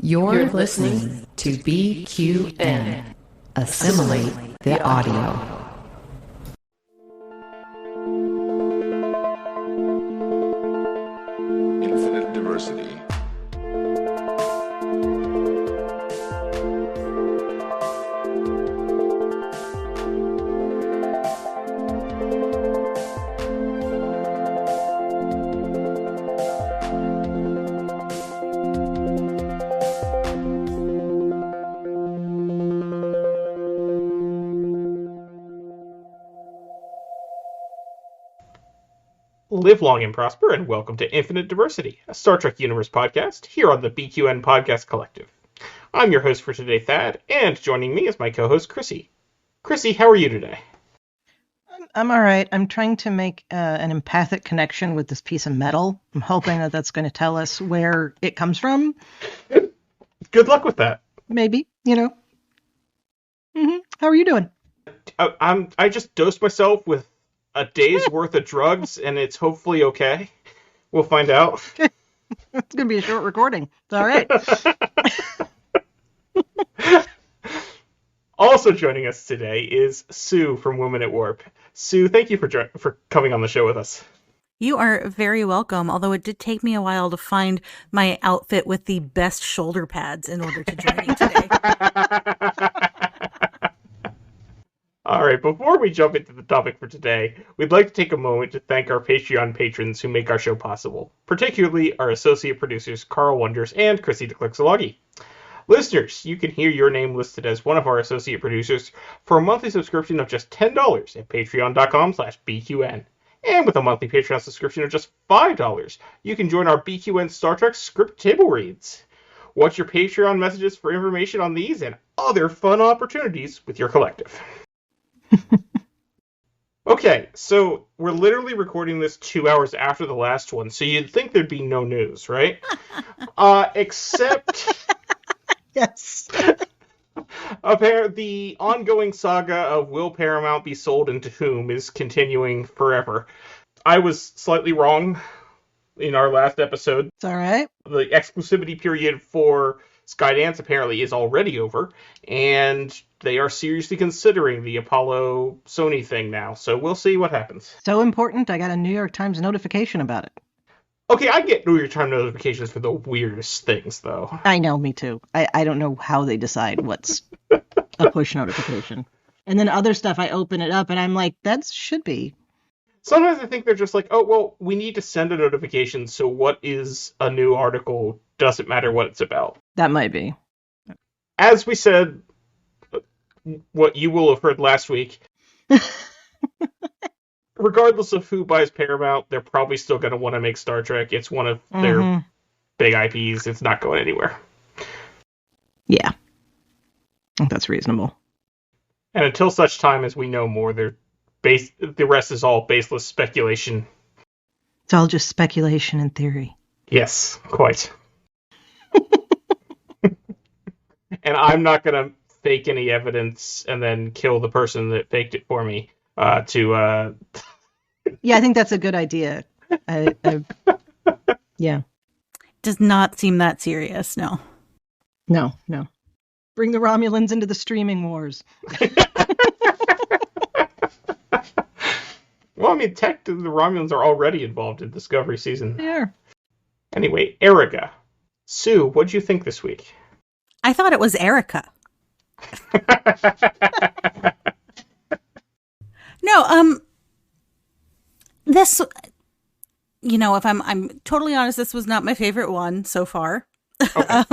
You're listening to BQN. Assimilate the audio. Infinite diversity. Live long and prosper, and welcome to Infinite Diversity, a Star Trek Universe podcast here on the BQN Podcast Collective. I'm your host for today, Thad, and joining me is my co-host, Chrissie. Chrissie, how are you today? I'm all right. I'm trying to make an empathic connection with this piece of metal. I'm hoping that that's going to tell us where it comes from. Good luck with that. Maybe, you know. How are you doing? I just dosed myself with a day's worth of drugs, and it's hopefully okay. We'll find out. It's going to be a short recording. It's all right. Also joining us today is Sue from Women at Warp. Sue, thank you for coming on the show with us. You are very welcome, although it did take me a while to find my outfit with the best shoulder pads in order to join you today. All right, before we jump into the topic for today, we'd like to take a moment to thank our Patreon patrons who make our show possible, particularly our associate producers Carl Wonders and Chrissie De Clerck-Szilagyi. Listeners, you can hear your name listed as one of our associate producers for a monthly subscription of just $10 at patreon.com/BQN. And with a monthly Patreon subscription of just $5, you can join our BQN Star Trek script table reads. Watch your Patreon messages for information on these and other fun opportunities with your collective. Okay, so we're literally recording this 2 hours after the last one, so you'd think there'd be no news, right? Except... Yes. The ongoing saga of will Paramount be sold and to whom is continuing forever. I was slightly wrong in our last episode. It's all right. The exclusivity period for Skydance apparently is already over, and they are seriously considering the Apollo Sony thing now, so we'll see what happens. So important, I got a New York Times notification about it. Okay, I get New York Times notifications for the weirdest things, though. I know, me too. I don't know how they decide what's a push notification. And then other stuff, I open it up, and I'm like, that should be. Sometimes I think they're just like, oh, well, we need to send a notification, so what is a new article? Doesn't matter what it's about. That might be. As we said, what you will have heard last week, regardless of who buys Paramount, they're probably still going to want to make Star Trek. It's one of their big IPs. It's not going anywhere. Yeah. I think that's reasonable. And until such time as we know more, the rest is all baseless speculation. It's all just speculation and theory. Yes, quite. And I'm not going to fake any evidence and then kill the person that faked it for me Yeah, I think that's a good idea. Yeah. Does not seem that serious, no. No. Bring the Romulans into the streaming wars. Well, I mean, technically the Romulans are already involved in Discovery season. They are. Anyway, Erigah. Sue, what'd you think this week? I thought it was Erika. No, this, if I'm totally honest, this was not my favorite one so far. Okay.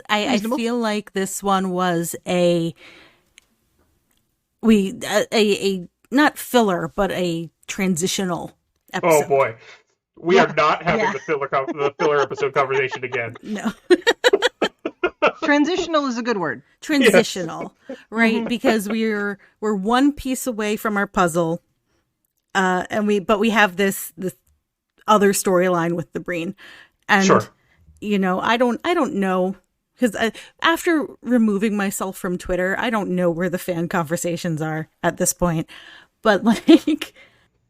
I feel like this one was a not filler, but a transitional episode. Oh boy. We are not having the filler episode conversation again. No. Transitional is a good word. Transitional, yes. Right? Because we're one piece away from our puzzle, but we have this other storyline with the Breen, and sure. I don't know, because after removing myself from Twitter, I don't know where the fan conversations are at this point, but like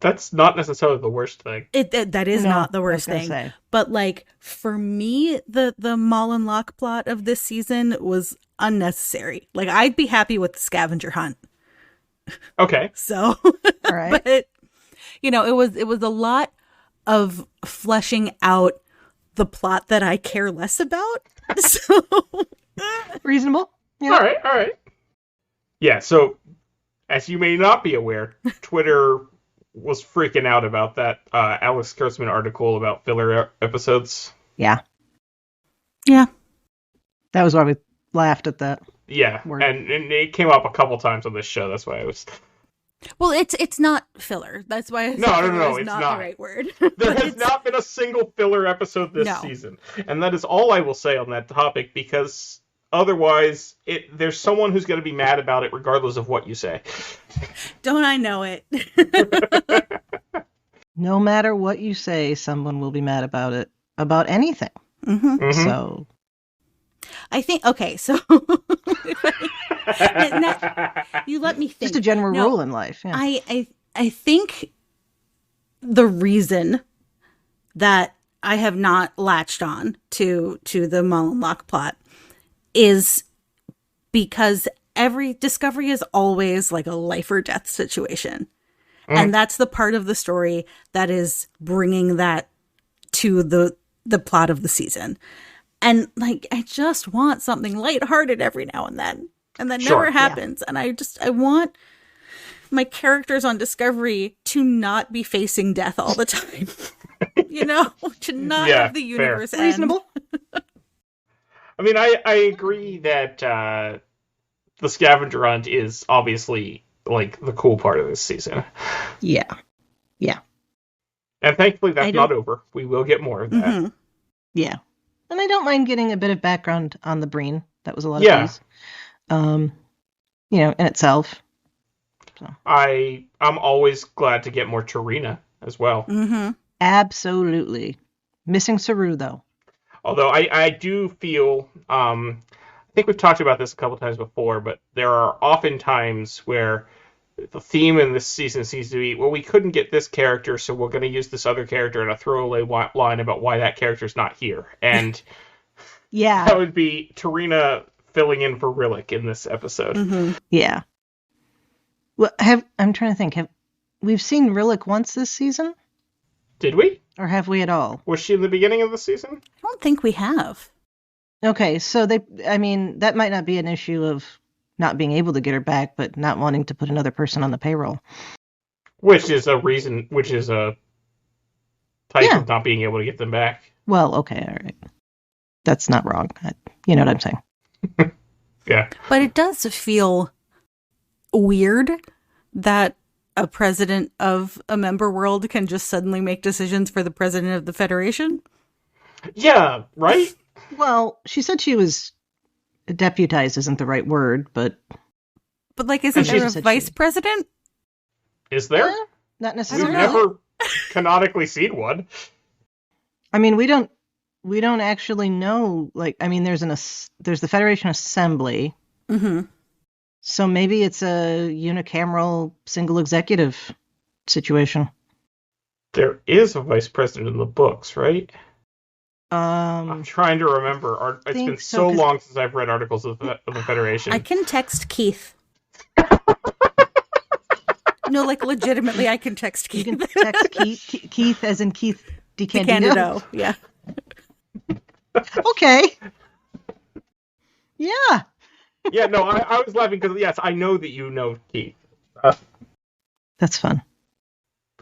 That's not necessarily the worst thing. That is not the worst thing. Say. But like for me, the Mullen Locke plot of this season was unnecessary. Like I'd be happy with the scavenger hunt. Okay. So, all right. But it was a lot of fleshing out the plot that I care less about. So reasonable. Yeah. All right. Yeah. So, as you may not be aware, Twitter was freaking out about that Alex Kurtzman article about filler episodes. Yeah. That was why we laughed at that. Yeah, and it came up a couple times on this show. That's why I was. Well, it's not filler. That's why no, it's not the right word. There has not been a single filler episode this season, and that is all I will say on that topic, because otherwise, there's someone who's going to be mad about it regardless of what you say. Don't I know it? No matter what you say, someone will be mad about it, about anything. Mm-hmm. Mm-hmm. So, I think, okay, so you let me think. Just a general rule in life. Yeah. I think the reason that I have not latched on to the Mullen Locke plot is because every Discovery is always like a life or death situation. And that's the part of the story that is bringing that to the plot of the season. And like, I just want something lighthearted every now and then. And that never happens. Yeah. And I want my characters on Discovery to not be facing death all the time. To not have the universe end. Reasonable. I mean, I agree that the scavenger hunt is obviously like the cool part of this season. Yeah. And thankfully that's not over. We will get more of that. Mm-hmm. Yeah. And I don't mind getting a bit of background on the Breen. That was a lot of these. In itself. So. I'm always glad to get more Tarina as well. Mm-hmm. Absolutely. Missing Saru, though. Although I do feel, I think we've talked about this a couple times before, but there are often times where the theme in this season seems to be, well, we couldn't get this character, so we're going to use this other character in a throwaway line about why that character's not here. And that would be Tarina filling in for Rillick in this episode. Mm-hmm. Yeah. Well, I'm trying to think. We've seen Rillick once this season? Did we? Or have we at all? Was she in the beginning of the season? I don't think we have. Okay, so that might not be an issue of not being able to get her back, but not wanting to put another person on the payroll. Which is a type of not being able to get them back. Well, okay, all right. That's not wrong. You know what I'm saying. Yeah. But it does feel weird that a president of a member world can just suddenly make decisions for the president of the Federation. Yeah, right? Well, she said she was deputized isn't the right word, but like, isn't there a vice president? Is there? Not necessarily. We've never canonically seen one. I mean, we don't actually know. Like, I mean, there's the Federation Assembly. Mm-hmm. So maybe it's a unicameral single executive situation. There is a vice president in the books, right? I'm trying to remember. It's been so long since I've read articles of the Federation. I can text Keith. No, like legitimately, I can text Keith. You can text Keith as in Keith DeCandido. Yeah. Okay. Yeah. Yeah, no, I was laughing because, yes, I know that you know Keith. That's fun.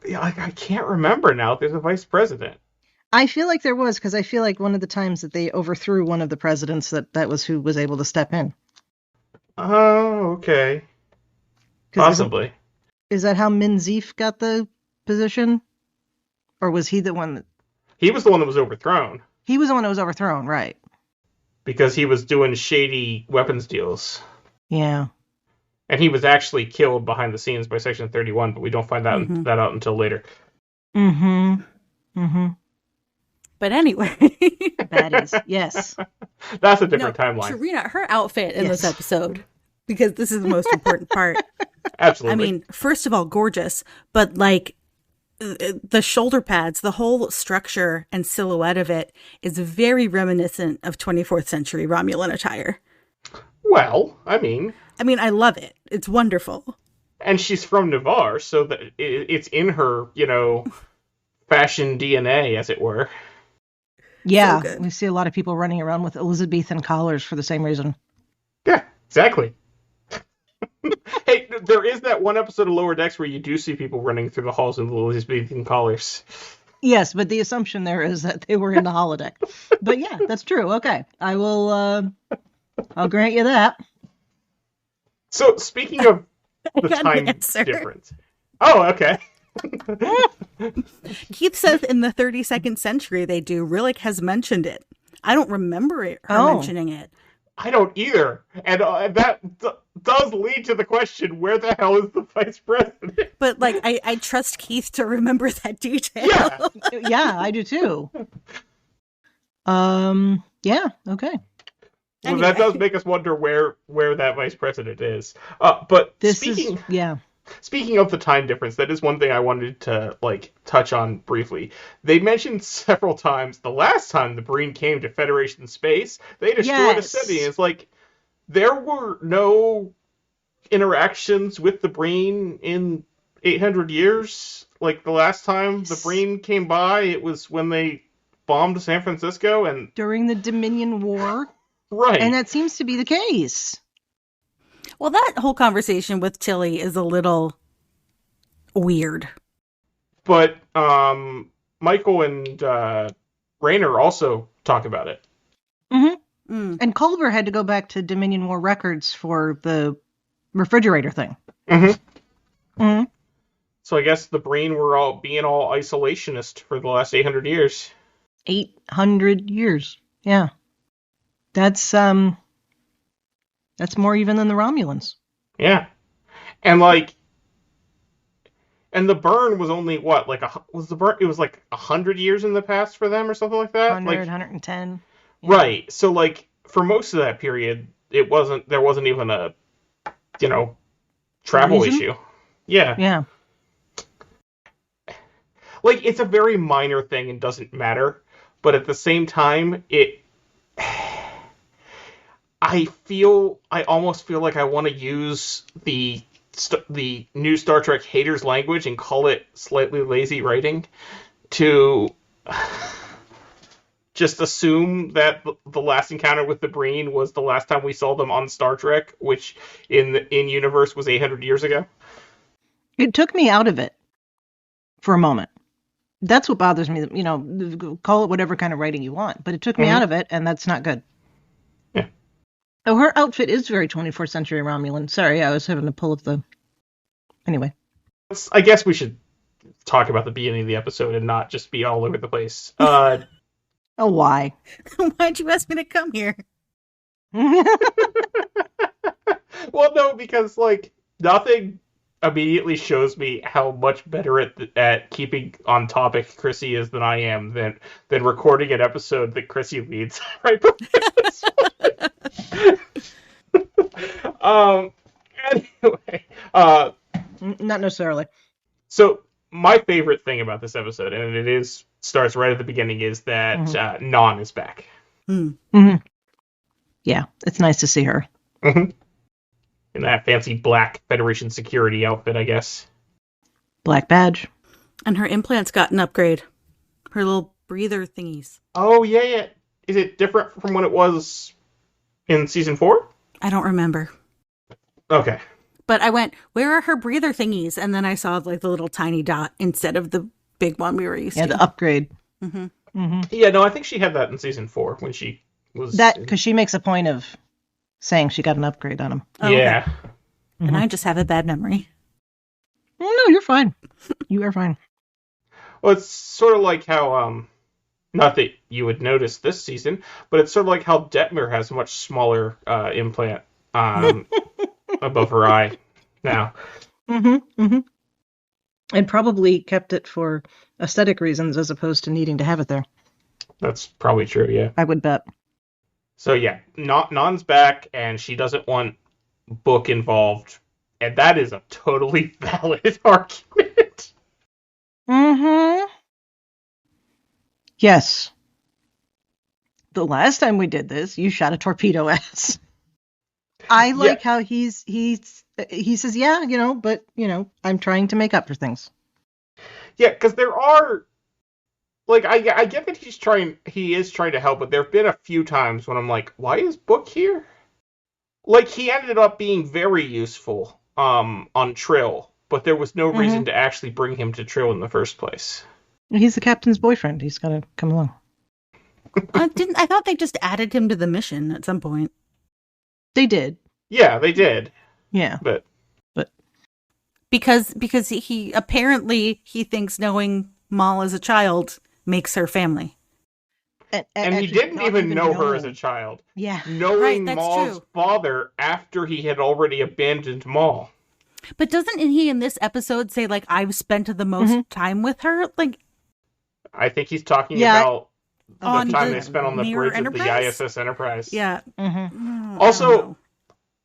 Yeah, I can't remember now if there's a vice president. I feel like there was, because I feel like one of the times that they overthrew one of the presidents, that was who was able to step in. Oh, okay. Possibly. Is that how Minzeef got the position? Or was he the one that... He was the one that was overthrown. He was the one that was overthrown, right. Because he was doing shady weapons deals. Yeah. And he was actually killed behind the scenes by Section 31, but we don't find that out until later. Mm-hmm. Mm-hmm. But anyway. That is, yes. That's a different timeline. Tarina, her outfit in this episode, because this is the most important part. Absolutely. I mean, first of all, gorgeous, but like the shoulder pads, the whole structure and silhouette of it is very reminiscent of 24th century Romulan attire. Well, I mean, I love it. It's wonderful. And she's from Navarre, so that it's in her, fashion DNA, as it were. Yeah, So we see a lot of people running around with Elizabethan collars for the same reason. Yeah, exactly. Hey, there is that one episode of Lower Decks where you do see people running through the halls in Elizabethan collars. Yes, but the assumption there is that they were in the holodeck. But yeah, that's true. Okay, I'll grant you that. So, speaking of the time difference. Oh, okay. Keith says in the 32nd century they do. Rillick has mentioned it. I don't remember her mentioning it. I don't either. And that does lead to the question, where the hell is the vice president? But, I trust Keith to remember that detail. Yeah, yeah, I do too. Yeah, okay. Well, anyway. That does make us wonder where that vice president is. But Speaking of the time difference, that is one thing I wanted to touch on briefly. They mentioned several times the last time the Breen came to Federation space, they destroyed a city. It's there were no interactions with the Breen in 800 years. The last time the Breen came by, it was when they bombed San Francisco and during the Dominion War. Right. And that seems to be the case. Well, that whole conversation with Tilly is a little weird. But Michael and Rayner also talk about it. Mm-hmm. Mm. And Culver had to go back to Dominion War records for the refrigerator thing. Mm-hmm. Mm-hmm. So I guess the Breen were all isolationist for the last 800 years. 800 years. Yeah. That's more even than the Romulans. Yeah. And and the burn was only what? It was 100 years in the past for them or something like that? 100, 110. Yeah. Right. So for most of that period, there wasn't even a, travel issue. Yeah. Yeah. It's a very minor thing and doesn't matter, but at the same time, I almost feel like I want to use the new Star Trek haters language and call it slightly lazy writing to just assume that the last encounter with the Breen was the last time we saw them on Star Trek, which in universe was 800 years ago. It took me out of it for a moment. That's what bothers me. Call it whatever kind of writing you want, but it took me out of it, and that's not good. Yeah. Oh, her outfit is very 24th century Romulan. Sorry, I was having to pull up the... Anyway. I guess we should talk about the beginning of the episode and not just be all over the place. Oh, why? Why'd you ask me to come here? Well, no, because, nothing immediately shows me how much better at keeping on topic Chrissie is than I am than recording an episode that Chrissie leads right before this one. Anyway, not necessarily. So my favorite thing about this episode, and starts right at the beginning, is that Non is back. Mm-hmm. Yeah, it's nice to see her. Mm-hmm. In that fancy black Federation security outfit, I guess. Black badge. And her implants got an upgrade. Her little breather thingies. Oh, yeah. Is it different from when it was in season 4? I don't remember. Okay. But I went, where are her breather thingies? And then I saw the little tiny dot instead of the big one we were used to. Yeah, the upgrade. Mm-hmm. Mm-hmm. Yeah, no, I think she had that in season 4 when she was... Because she makes a point of saying she got an upgrade on him. Oh, yeah. Okay. And I just have a bad memory. No, you're fine. You are fine. Well, it's sort of like how, not that you would notice this season, but it's sort of like how Detmer has a much smaller implant above her eye now. Mm-hmm. Mm-hmm. And probably kept it for aesthetic reasons as opposed to needing to have it there. That's probably true, yeah. I would bet. So yeah, Non's back, and she doesn't want Book involved, and that is a totally valid argument. Mm-hmm. Yes. The last time we did this, you shot a torpedo at us. I like how he says, yeah, but, I'm trying to make up for things. Yeah, because there are, like, I get that he is trying to help, but there have been a few times when I'm like, why is Book here? Like, he ended up being very useful on Trill, but there was no reason to actually bring him to Trill in the first place. He's the captain's boyfriend. He's got to come along. I thought they just added him to the mission at some point. They did. Yeah, they did. Yeah. But because he apparently thinks knowing Mal as a child makes her family. And he didn't even know her as a child. Yeah. Knowing Maul's father after he had already abandoned Maul. But doesn't he in this episode say, like, I've spent the most time with her? Like, I think he's talking about the time they spent on the bridge Enterprise? of the ISS Enterprise. Yeah. Also,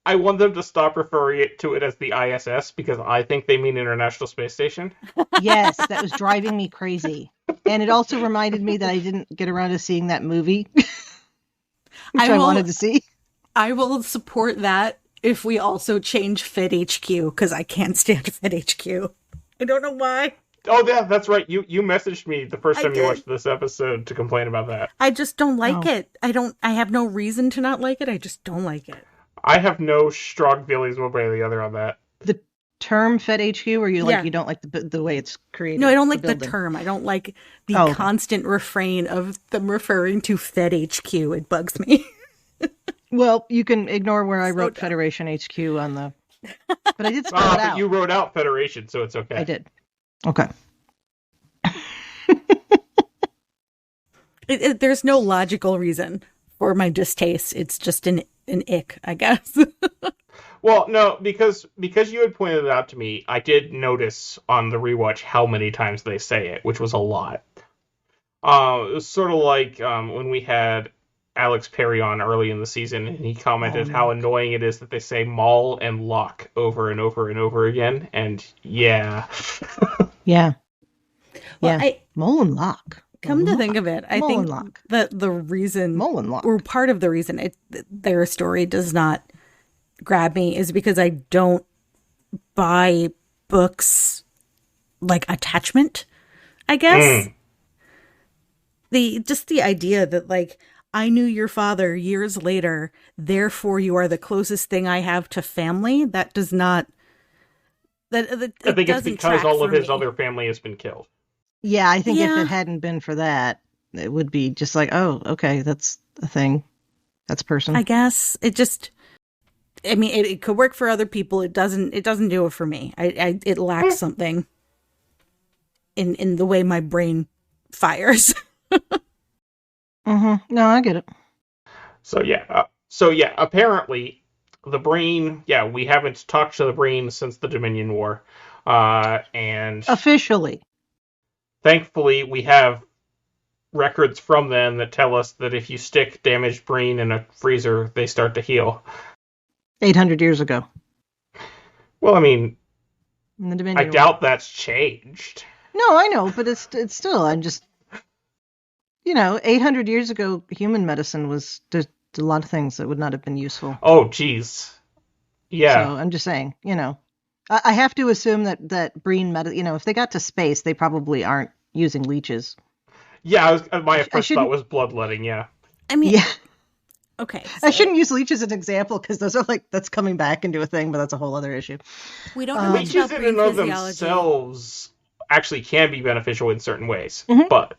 I want them to stop referring to it as the ISS because I think they mean International Space Station. Yes, that was driving me crazy. And it also reminded me that I didn't get around to seeing that movie, which I wanted to see. I will support that if we also change Fed HQ, because I can't stand Fed HQ. I don't know why. Oh, yeah, that's right. You messaged me the first time you watched this episode to complain about that. I just don't like it. I have no reason to not like it. I just don't like it. I have no strong feelings one way or the other on that. The term Fed HQ, or you don't like the way it's created? No, I don't like the term. I don't like the constant refrain of them referring to Fed HQ. It bugs me. Well, you can ignore where I wrote Federation HQ on the... But I did spell it out. But you wrote out Federation, so it's okay. I did. Okay. There's no logical reason for my distaste. It's just an ick, I guess. Well, no, because you had pointed it out to me, I did notice on the rewatch how many times they say it, which was a lot. It was sort of like when we had Alex Perry on early in the season, and he commented how annoying it is that they say Maul and Locke over and over and over again, and yeah. Yeah. Well, yeah. Maul and Locke. Come to think of it, I think that the reason, or part of the reason their story does not grab me is because I don't buy books like attachment, I guess. The idea that, like, I knew your father years later, therefore you are the closest thing I have to family, that does not... I think it's because all of his other family has been killed. Yeah, I think if it hadn't been for that, it would be just like, oh, okay, that's a thing. That's a person. I guess it just... I mean, it could work for other people. It doesn't do it for me. It lacks something in the way my brain fires. No, I get it. So yeah, apparently the brain, we haven't talked to the brain since the Dominion War. And officially. Thankfully, we have records from then that tell us that if you stick damaged brain in a freezer, they start to heal. 800 years ago. Well, I mean, I doubt that's changed. No, I know, but it's still, I'm just, 800 years ago, human medicine was, there's a lot of things that would not have been useful. Oh, geez. Yeah. So I'm just saying, I have to assume that Breen, if they got to space, they probably aren't using leeches. Yeah, my first thought was bloodletting, yeah. I mean, yeah. Okay. So I shouldn't use leeches as an example because those are that's coming back into a thing, but that's a whole other issue. We don't know much leeches about in and of themselves actually can be beneficial in certain ways, but...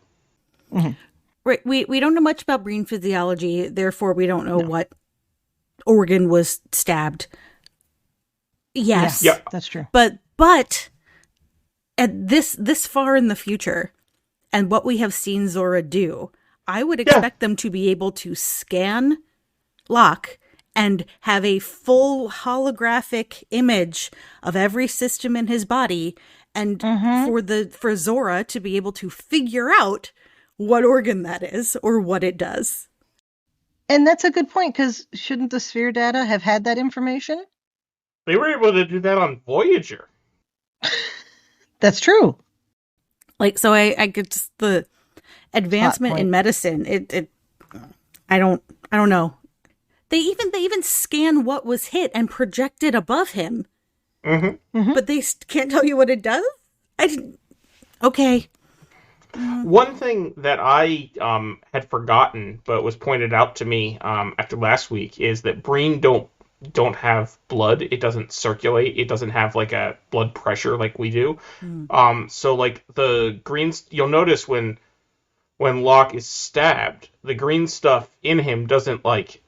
Right, we don't know much about brain physiology, therefore we don't know what organ was stabbed. Yes. Yeah, that's true. But at this far in the future, and what we have seen Zora do, I would expect them to be able to scan Locke and have a full holographic image of every system in his body, and for Zora to be able to figure out what organ that is or what it does. And that's a good point, because shouldn't the sphere data have had that information? They were able to do that on Voyager. That's true. Like, so I get just the advancement in medicine. I don't know. They even scan what was hit and project it above him. But they can't tell you what it does? Okay. One thing that I had forgotten, but was pointed out to me after last week, is that Breen don't have blood. It doesn't circulate. It doesn't have like a blood pressure like we do. So like the greens, you'll notice when Locke is stabbed, the green stuff in him doesn't like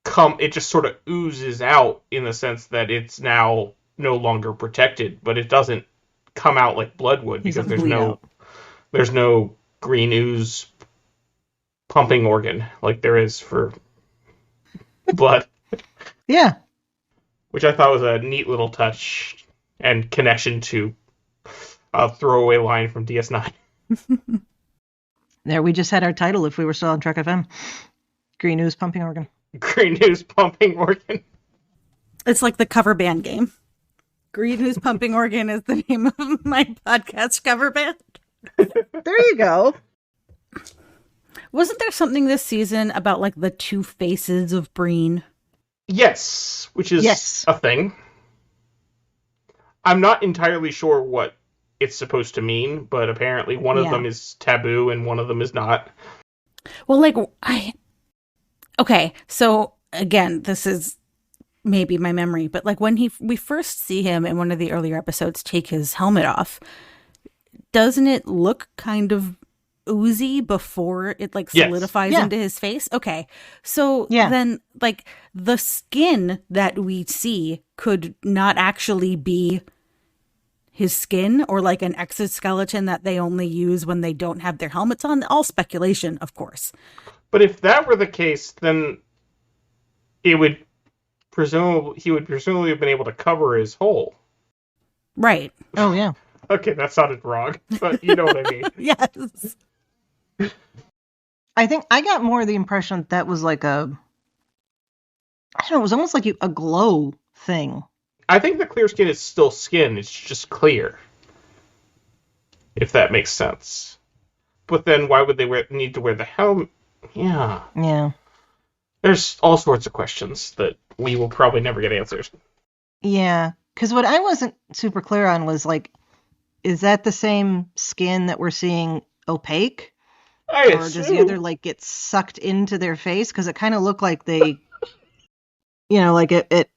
come. It just sort of oozes out in the sense that it's now no longer protected, but it doesn't come out like blood would because there's no green ooze pumping organ like there is for blood. Yeah. Which I thought was a neat little touch and connection to a throwaway line from DS9. There, we just had our title if we were still on Trek FM. Green ooze pumping organ. Green ooze pumping organ. It's like the cover band game. Green ooze pumping organ is the name of my podcast cover band. There you go. Wasn't there something this season about like the two faces of Breen? Yes, which is a thing. I'm not entirely sure what it's supposed to mean, but apparently one of them is taboo and one of them is not. Well, like, okay, so again, this is maybe my memory, but like when we first see him in one of the earlier episodes take his helmet off, doesn't it look kind of oozy before it like solidifies into his face? Okay, so then like the skin that we see could not actually be his skin or like an exoskeleton that they only use when they don't have their helmets on. All speculation, of course. But if that were the case, then he would presumably have been able to cover his hole. Right. Oh yeah. Okay, that sounded wrong, but you know what I mean. Yes. I think I got more of the impression that was like I don't know, it was almost like a glow thing. I think the clear skin is still skin, it's just clear. If that makes sense. But then why would they need to wear the helmet? Yeah. Yeah. There's all sorts of questions that we will probably never get answers. Yeah, because what I wasn't super clear on was like, is that the same skin that we're seeing opaque? Or does the other like get sucked into their face? Because it kind of looked like they, like it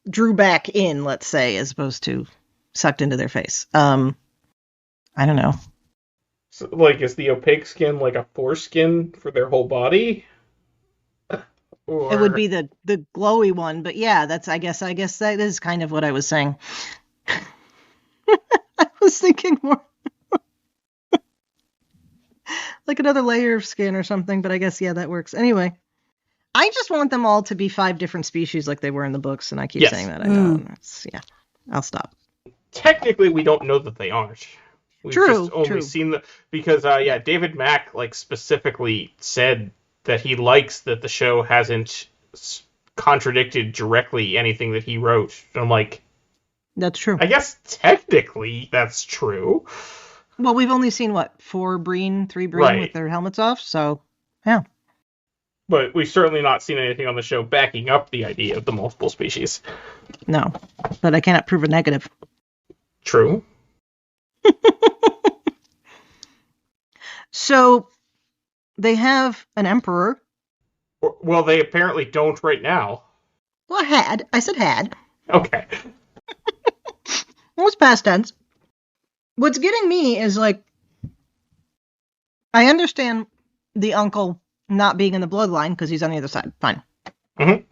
drew back in, let's say, as opposed to sucked into their face. I don't know. So, like, is the opaque skin like a foreskin for their whole body? Or... It would be the glowy one, but yeah, I guess that is kind of what I was saying. I was thinking more like another layer of skin or something, but I guess, that works. Anyway, I just want them all to be 5 different species like they were in the books, and I keep saying that. I know. I'll stop. Technically, we don't know that they aren't. We've just only seen because David Mack like specifically said that he likes that the show hasn't contradicted directly anything that he wrote. And I'm like, that's true. I guess technically that's true. Well, we've only seen 3 Breen with their helmets off, so yeah. But we've certainly not seen anything on the show backing up the idea of the multiple species. No, but I cannot prove a negative. True. So they have an emperor. Well, they apparently don't right now. Well, I said had. Okay. Well, it's past tense. What's getting me is like, I understand the uncle not being in the bloodline because he's on the other side. Fine. Mm-hmm.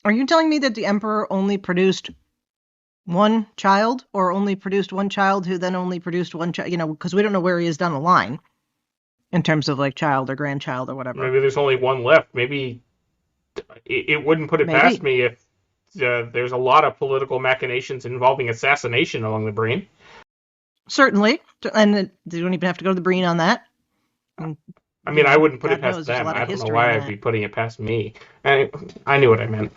Are you telling me that the emperor only produced one child, or only produced one child who then only produced one child? Because we don't know where he is down the line in terms of like child or grandchild or whatever. Maybe there's only one left. Maybe it wouldn't put it past me if there's a lot of political machinations involving assassination among the Breen. Certainly. And they don't even have to go to the Breen on that. I mean, I wouldn't put it past them. I don't know why I'd be putting it past me. I knew what I meant.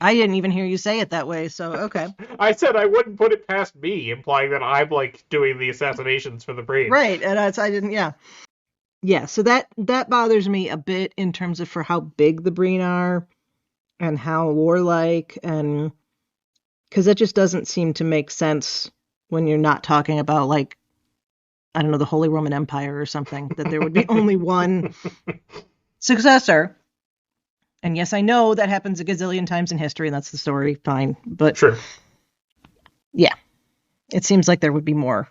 I didn't even hear you say it that way, so okay. I said I wouldn't put it past me, implying that I'm, like, doing the assassinations for the Breen. Right, and I didn't, yeah. Yeah, so that bothers me a bit in terms of for how big the Breen are and how warlike, and because it just doesn't seem to make sense when you're not talking about, like, I don't know, the Holy Roman Empire or something, that there would be only one successor. And yes, I know that happens a gazillion times in history, and that's the story, fine. But sure. Yeah, it seems like there would be more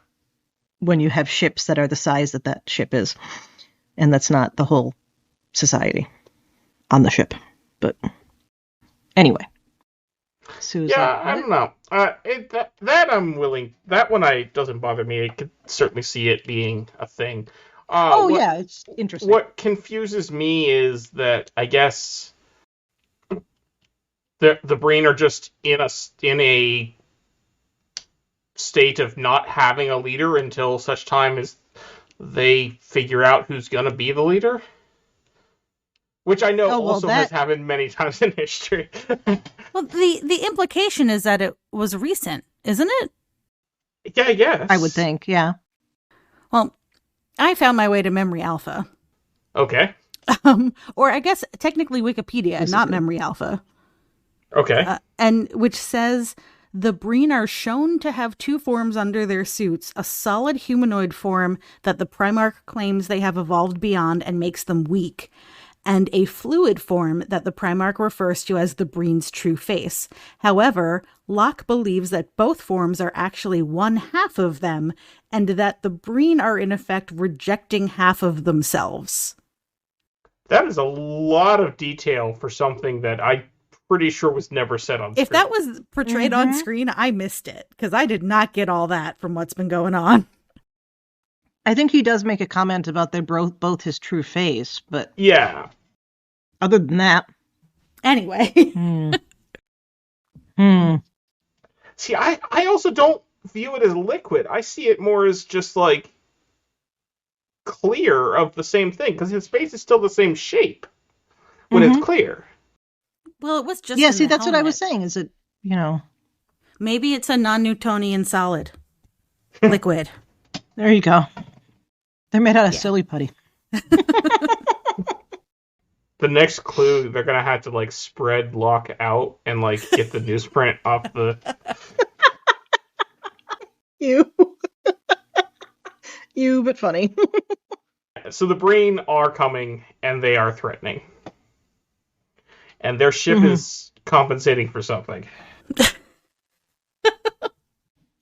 when you have ships that are the size that that ship is. And that's not the whole society on the ship. But anyway. Susan, I don't know. That I'm willing. That one doesn't bother me. I could certainly see it being a thing. Yeah, it's interesting. What confuses me is that I guess the Breen are just in a state of not having a leader until such time as they figure out who's going to be the leader. Which I know has happened many times in history. Well, the implication is that it was recent, isn't it? Yeah, I guess. I would think, yeah. Well, I found my way to Memory Alpha. Okay. Or I guess technically Wikipedia, not Memory Alpha. Okay. And which says the Breen are shown to have two forms under their suits, a solid humanoid form that the Primarch claims they have evolved beyond and makes them weak, and a fluid form that the Primarch refers to as the Breen's true face. However, Locke believes that both forms are actually one half of them, and that the Breen are in effect rejecting half of themselves. That is a lot of detail for something that I'm pretty sure was never said on screen. If that was portrayed on screen, I missed it, because I did not get all that from what's been going on. I think he does make a comment about they're both his true face, but yeah. Other than that, anyway. See, I also don't view it as liquid. I see it more as just like clear of the same thing, because his face is still the same shape when it's clear. Well, it was just see, that's what I was saying. Is it, maybe it's a non-Newtonian solid liquid. There you go. They're made out of silly putty. The next clue, they're gonna have to like spread Locke out and like get the newsprint off the. You, but funny. So the Breen are coming, and they are threatening, and their ship is compensating for something.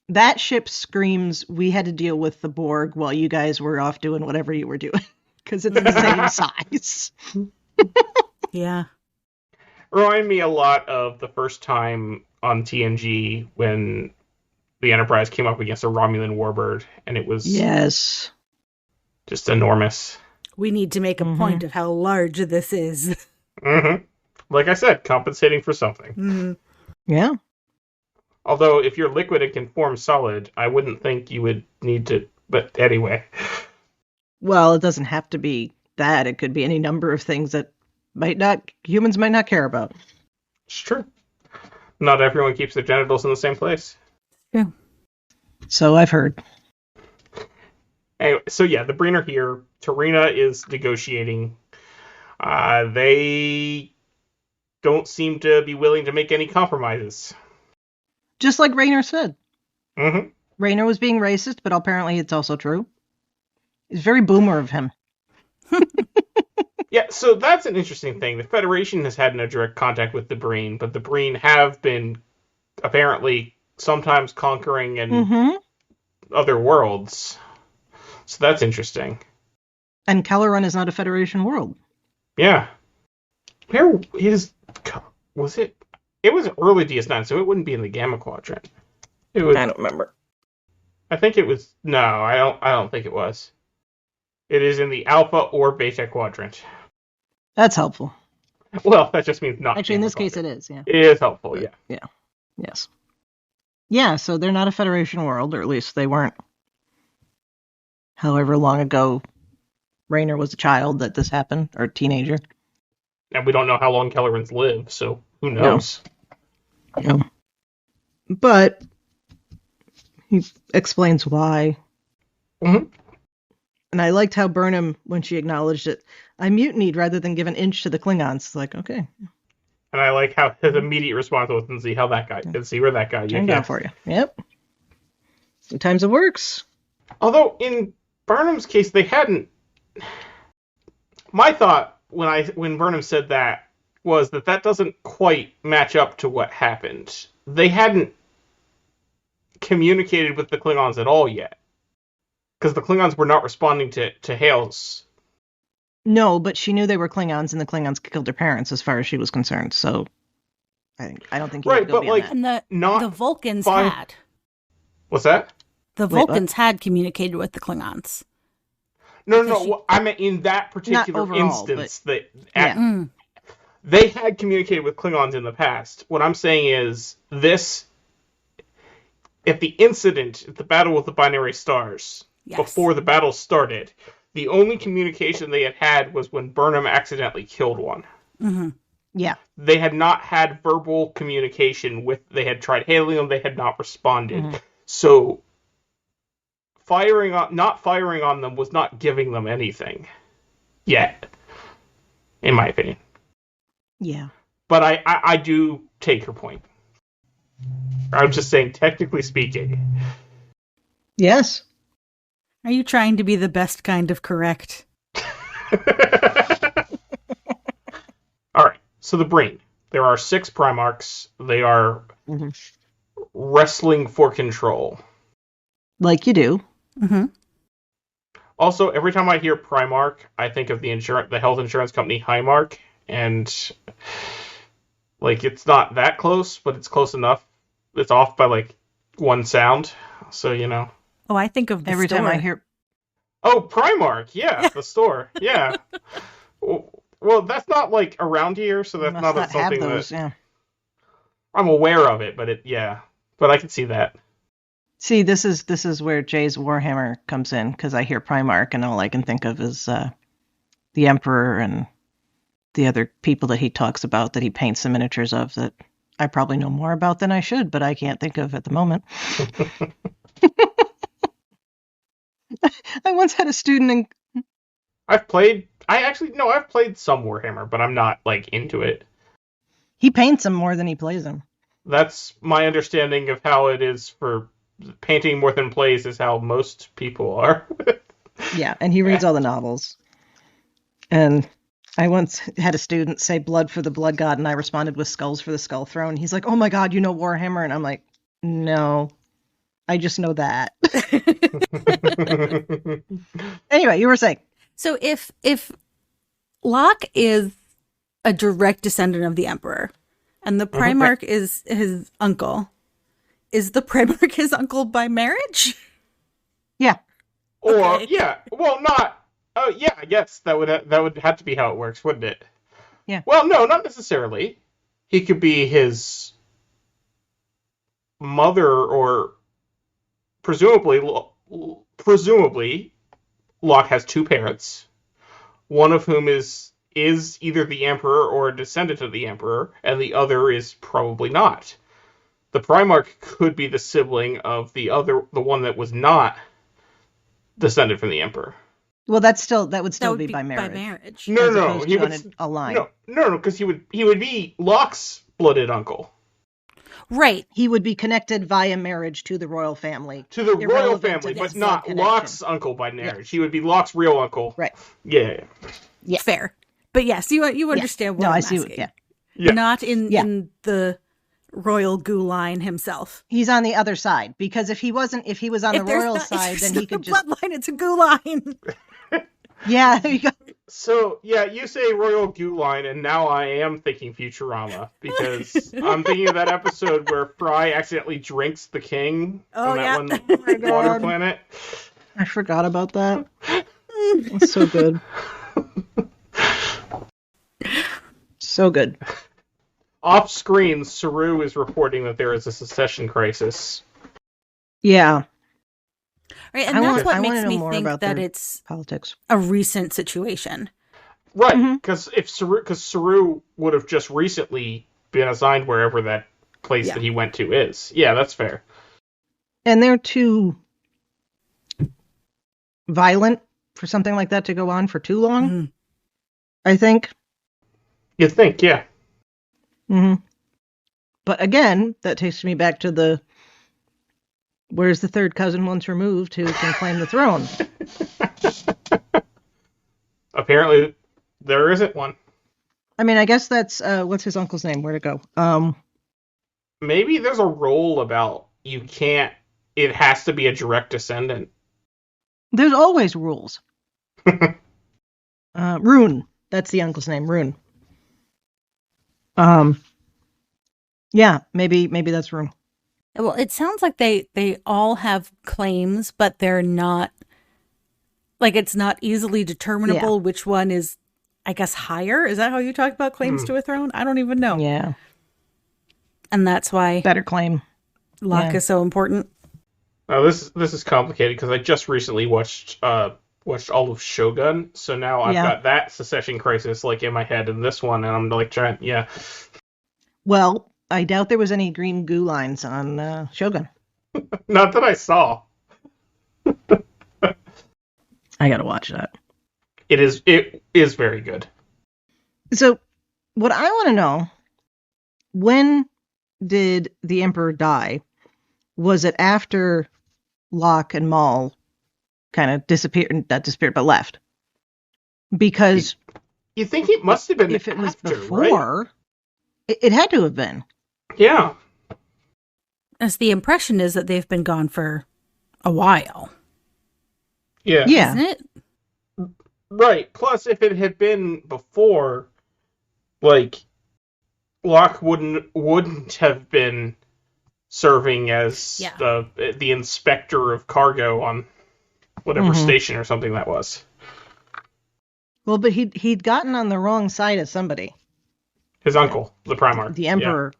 That ship screams, "We had to deal with the Borg while you guys were off doing whatever you were doing," because it's the same size. Yeah. Remind me a lot of the first time on TNG when the Enterprise came up against a Romulan warbird, and it was just enormous. We need to make a point of how large this is. Like I said, compensating for something. Yeah. Although, if you're liquid and can form solid, I wouldn't think you would need to... But anyway. Well, it doesn't have to be that. It could be any number of things that humans might not care about. It's true. Not everyone keeps their genitals in the same place. Yeah. So I've heard. Anyway, so yeah, the Breen are here. Tarina is negotiating. They don't seem to be willing to make any compromises. Just like Rayner said. Mm-hmm. Rayner was being racist, but apparently it's also true. It's very boomer of him. Yeah, so that's an interesting thing. The Federation has had no direct contact with the Breen, but the Breen have been apparently sometimes conquering in other worlds. So that's interesting. And Kelleran is not a Federation world. Yeah. Where is... Was it... It was early DS9, so it wouldn't be in the Gamma Quadrant. It was... I don't remember. I think it was... No, I don't think it was. It is in the Alpha or Beta Quadrant. That's helpful. Well, that just means not. Actually, in this case, it is, yeah. It is helpful, yeah. Yeah. Yes. Yeah, so they're not a Federation world, or at least they weren't. However long ago Rayner was a child that this happened, or teenager. And we don't know how long Kellermans live, so who knows? No. But he explains why. Mm-hmm. And I liked how Burnham, when she acknowledged it, I mutinied rather than give an inch to the Klingons. It's like, okay. And I like how his immediate response was, and see how that guy, and see where that guy. Turned out for you. Yep. Sometimes it works. Although in Burnham's case, they hadn't. My thought when Burnham said that was that doesn't quite match up to what happened. They hadn't communicated with the Klingons at all yet, because the Klingons were not responding to hails. No, but she knew they were Klingons, and the Klingons killed their parents, as far as she was concerned. So I don't think you right, would go but like, that. And the Vulcans had. What's that? The Vulcans had communicated with the Klingons. No. I meant in that particular overall, instance, they had communicated with Klingons in the past. What I'm saying is this: at the Battle with the Binary Stars, before the battle started, the only communication they had was when Burnham accidentally killed one. Mm-hmm. Yeah. They had not had verbal communication they had tried hailing them, they had not responded. Mm-hmm. So not firing on them was not giving them anything yet, in my opinion. Yeah. But I do take your point. I'm just saying, technically speaking. Yes. Are you trying to be the best kind of correct? All right. So the brain. There are 6 Primarchs. They are wrestling for control. Like you do. Mm-hmm. Also, every time I hear Primarch, I think of the health insurance company Highmark, and like it's not that close, but it's close enough. It's off by like one sound, so you know. Oh, I think of the every store. time I hear. Oh, Primark, yeah, the store, yeah. Well, that's not like around here, so that's not something that I'm aware of it, but but I can see that. See, this is where Jay's Warhammer comes in, because I hear Primarch, and all I can think of is the Emperor and the other people that he talks about, that he paints the miniatures of, that I probably know more about than I should, but I can't think of at the moment. I once had a student in... I've played some Warhammer, but I'm not like into it. He paints them more than he plays them. That's my understanding of how it is for painting more than plays, is how most people are. Yeah, and he reads all the novels. And I once had a student say blood for the blood god, and I responded with skulls for the skull throne. He's like, oh my god, you know Warhammer? And I'm like, no, I just know that. Anyway, you were saying. So if Locke is a direct descendant of the Emperor, and the Primarch is his uncle, is the Primarch his uncle by marriage? Yeah. Or okay. Yeah, well, not. Oh, yeah, I guess that would have to be how it works, wouldn't it? Yeah. Well, no, not necessarily. He could be his mother, or presumably, Locke has 2 parents, one of whom is either the Emperor or a descendant of the Emperor, and the other is probably not. The Primarch could be the sibling of the one that was not descended from the Emperor. Well, that would still be by marriage. No, he would align. No, because he would be Locke's blooded uncle. Right. He would be connected via marriage to the royal family. To the royal family, but not Locke's uncle by marriage. Yes. He would be Locke's real uncle. Right. Yeah. Fair. But yes, you understand what I'm asking. Yeah. Not in the royal goo line himself. He's on the other side, because if he was on the royal side, then he could just bloodline. It's a goo line. Yeah, there you go. So yeah, you say royal goo line, and now I am thinking Futurama, because I'm thinking of that episode where Fry accidentally drinks the king on that one water planet. I forgot about that. It's so good. So good. Off screen, Saru is reporting that there is a secession crisis. Yeah. Right, and that's what makes me think that it's politics. a recent situation. Right, because Saru would have just recently been assigned wherever that place that he went to is. Yeah, that's fair. And they're too violent for something like that to go on for too long, I think. You'd think, yeah. Mm-hmm. But again, that takes me back to the where's the third cousin once removed who can claim the throne? Apparently, there isn't one. I mean, I guess that's, what's his uncle's name? Where'd it go? Maybe there's a rule about you can't, it has to be a direct descendant. There's always rules. Rune. That's the uncle's name, Rune. Yeah, maybe that's Rune. Well, it sounds like they all have claims, but they're not, like, it's not easily determinable which one is, I guess, higher. Is that how you talk about claims to a throne? I don't even know. Yeah. And that's why better claim Locke is so important. This is complicated because I just recently watched all of Shogun, so now I've got that Secession Crisis like in my head and this one, and I'm like trying, Well, I doubt there was any green goo lines on Shogun. Not that I saw. I gotta watch that. It is very good. So, what I want to know, when did the Emperor die? Was it after Locke and Maul kind of disappeared, not disappeared, but left? Because you think it must have been if it was after, before, right? it had to have been. Yeah. As the impression is that they've been gone for a while. Yeah. Isn't it? Right. Plus, if it had been before, like, Locke wouldn't have been serving as the inspector of cargo on whatever station or something that was. Well, but he'd gotten on the wrong side of somebody. His uncle, the Primarch. The Emperor. Yeah.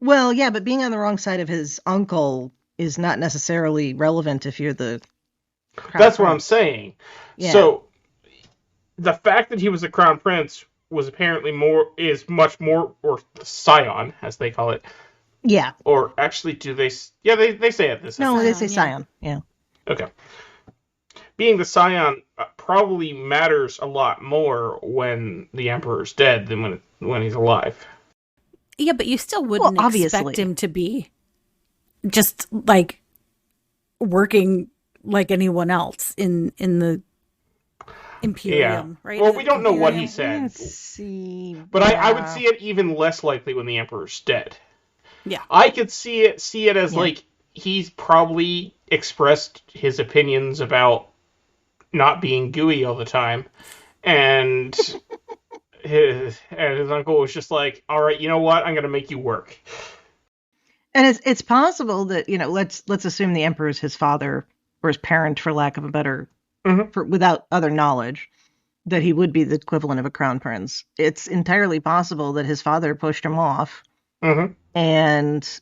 Well, yeah, but being on the wrong side of his uncle is not necessarily relevant if you're the Crown That's what Prince. I'm saying. Yeah. So, the fact that he was a Crown Prince was apparently much more, or the Scion, as they call it. Yeah. Or actually, do they? Yeah, they say it this. No, they say Scion. Yeah. Okay. Being the Scion probably matters a lot more when the Emperor's dead than when he's alive. Yeah, but you still wouldn't expect him to be just like working like anyone else in the Imperium, right? Well, we don't know what he said. But I would see it even less likely when the Emperor's dead. Yeah. I could see it as like he's probably expressed his opinions about not being gooey all the time, and his uncle was just like, all right, you know what, I'm gonna make you work. And it's possible that, let's assume the Emperor is his father or his parent, for lack of a better without other knowledge, that he would be the equivalent of a crown prince. It's entirely possible that his father pushed him off and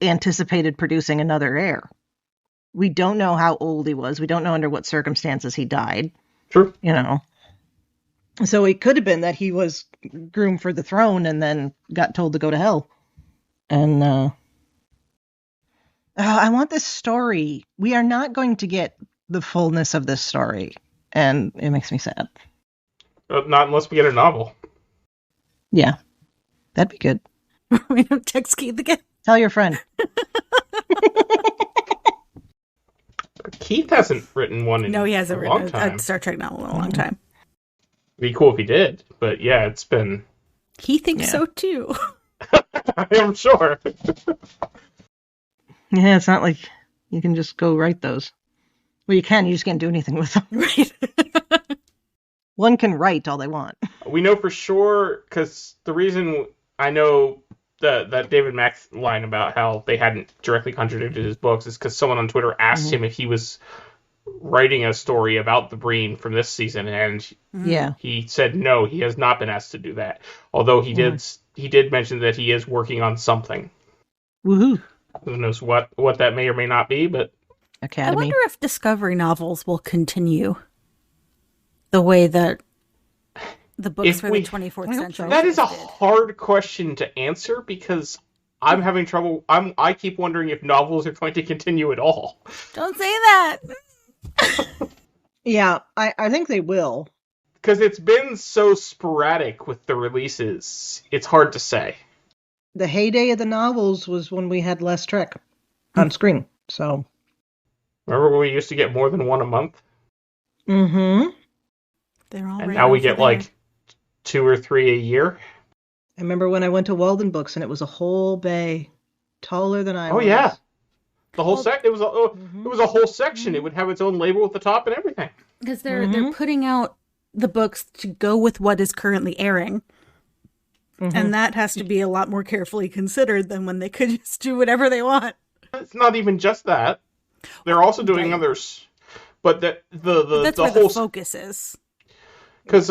anticipated producing another heir. We don't know how old he was. We don't know under what circumstances he died. Sure. So it could have been that he was groomed for the throne and then got told to go to hell. And I want this story. We are not going to get the fullness of this story, and it makes me sad. Not unless we get a novel. Yeah, that'd be good. We don't text Keith again. Tell your friend. Keith hasn't written one in he hasn't a long written time. a Star Trek novel in a long time. It'd be cool if he did, but yeah, it's been... He thinks so too. I'm sure. Yeah, it's not like you can just go write those. Well, you can, you just can't do anything with them. Right. One can write all they want. We know for sure, because the reason I know that David Mack's line about how they hadn't directly contradicted his books is because someone on Twitter asked him if he was writing a story about the Breen from this season, and he said no, he has not been asked to do that. Although he did mention that he is working on something. Woohoo! Who knows what that may or may not be, but Academy. I wonder if Discovery novels will continue the way that the books for the 24th century. That is a hard question to answer because I'm having trouble. I keep wondering if novels are going to continue at all. Don't say that. Yeah, I think they will. Because it's been so sporadic with the releases, it's hard to say. The heyday of the novels was when we had less Trek on screen. So, remember when we used to get more than one a month? Mm-hmm. They're all and right now we over get there. like 2 or 3 a year. I remember when I went to Walden Books and it was a whole bay, taller than I was. Oh yeah, the whole it was a whole section. It would have its own label at the top and everything. Because they're putting out the books to go with what is currently airing. And that has to be a lot more carefully considered than when they could just do whatever they want. It's not even just that. They're also doing others. But that's where whole the focus is. Because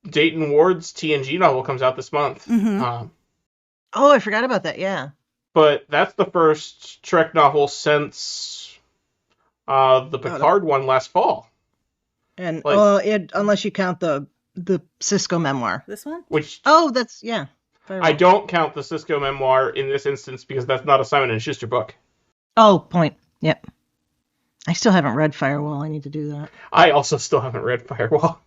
Dayton Ward's TNG novel comes out this month. Oh, I forgot about that. Yeah. But that's the first Trek novel since the Picard one last fall. And unless you count the Cisco memoir. This one? That's I don't count the Cisco memoir in this instance because that's not a Simon & Schuster book. Oh, point. Yep. I still haven't read Firewall. I need to do that. I also still haven't read Firewall.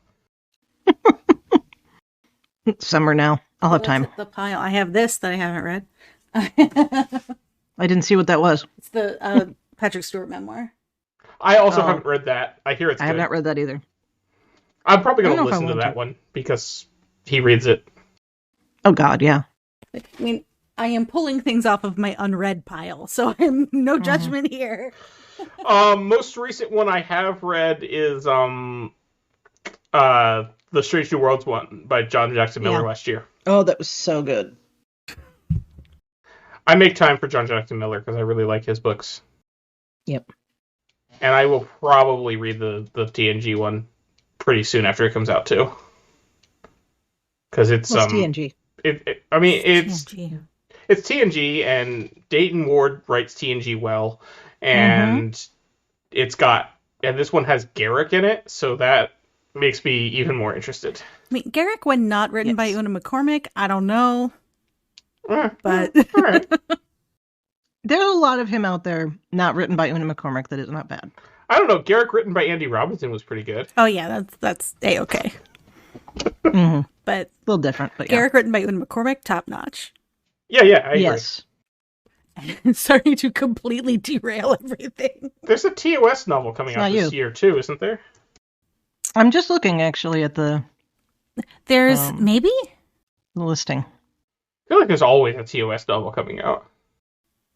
Summer now. I'll have time. The pile. I have this that I haven't read. I didn't see what that was. It's the Patrick Stewart memoir. I also haven't read that. I hear it's good. I have not read that either. I'm probably going to listen to that one because he reads it. Oh, God, yeah. I mean, I am pulling things off of my unread pile, so I'm no judgment here. Most recent one I have read is the Strange New Worlds one by John Jackson Miller last year. Oh, that was so good. I make time for John Jackson Miller because I really like his books. Yep. And I will probably read the TNG one pretty soon after it comes out too. Because it's TNG. It's TNG, and Dayton Ward writes TNG well, and this one has Garrick in it, so that makes me even more interested. I mean, Garrick, when not written by Una McCormick, I don't know, but all right. There's a lot of him out there not written by Una McCormick that is not bad. I don't know. Garrick written by Andy Robinson was pretty good. Oh yeah, that's A-okay. But a little different, but Garrick written by Una McCormick, top notch. Yeah, I agree. Yes. Sorry to completely derail everything. There's a TOS novel coming out this year too, isn't there? I'm just looking actually at the. There's maybe the listing. I feel like there's always a TOS novel coming out.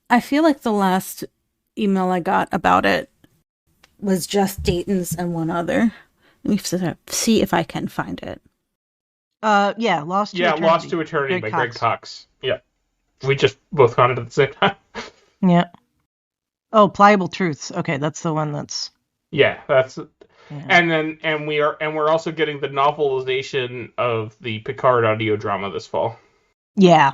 I feel like the last email I got about it was just Dayton's and one other. Let me see if I can find it. Lost to Eternity. Lost to Eternity by Greg Cox. Yeah. We just both found it at the same time. Yeah. Oh, Pliable Truths. Okay, that's the one that's. Yeah, that's. Yeah. And we're also getting the novelization of the Picard audio drama this fall. Yeah.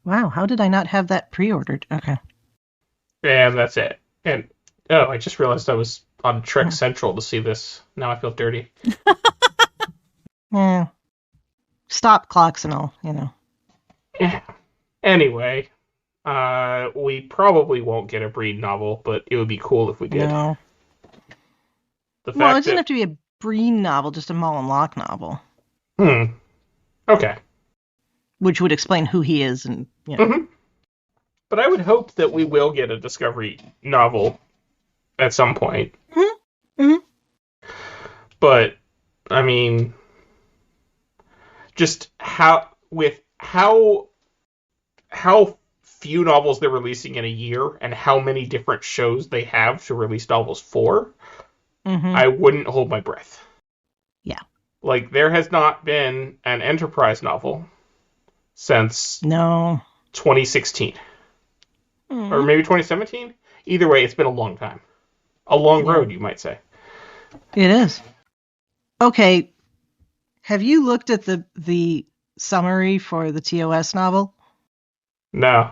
Wow, how did I not have that pre-ordered? Okay. And that's it. And I just realized I was on Trek Central to see this. Now I feel dirty. Yeah. Stop clocks and all, Yeah. Anyway, we probably won't get a Breen novel, but it would be cool if we did. No. It doesn't have to be a Breen novel, just a Mullen Locke novel. Okay. Which would explain who he is and, But I would hope that we will get a Discovery novel at some point. But, I mean, just how few novels they're releasing in a year and how many different shows they have to release novels for, I wouldn't hold my breath. Yeah. Like, there has not been an Enterprise novel since 2016. Or maybe 2017? Either way, it's been a long time. A long road, you might say. It is. Okay. Have you looked at the summary for the TOS novel? No.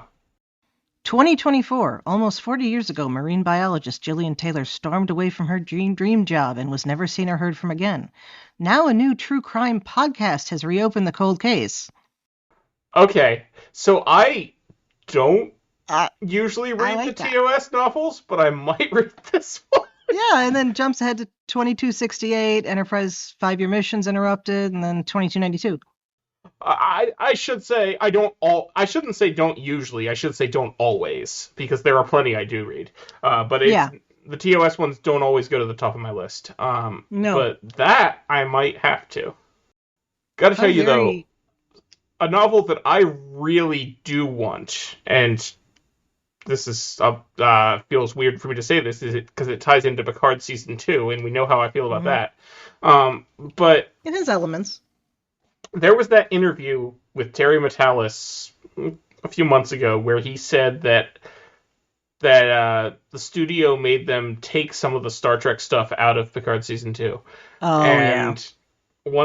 2024, almost 40 years ago, marine biologist Jillian Taylor stormed away from her dream job and was never seen or heard from again. Now a new true crime podcast has reopened the cold case. Okay, so I don't usually read the TOS novels, but I might read this one. Yeah, and then jumps ahead to 2268, Enterprise 5-year missions interrupted, and then 2292. I should say I shouldn't say don't usually. I should say don't always, because there are plenty I do read. But the TOS ones don't always go to the top of my list. No. But that I might have to. Got to tell you though, a novel that I really do want, and this is feels weird for me to say this, is it because it ties into Picard season 2, and we know how I feel about that. But it has elements. There was that interview with Terry Matalas a few months ago where he said that the studio made them take some of the Star Trek stuff out of Picard season 2. One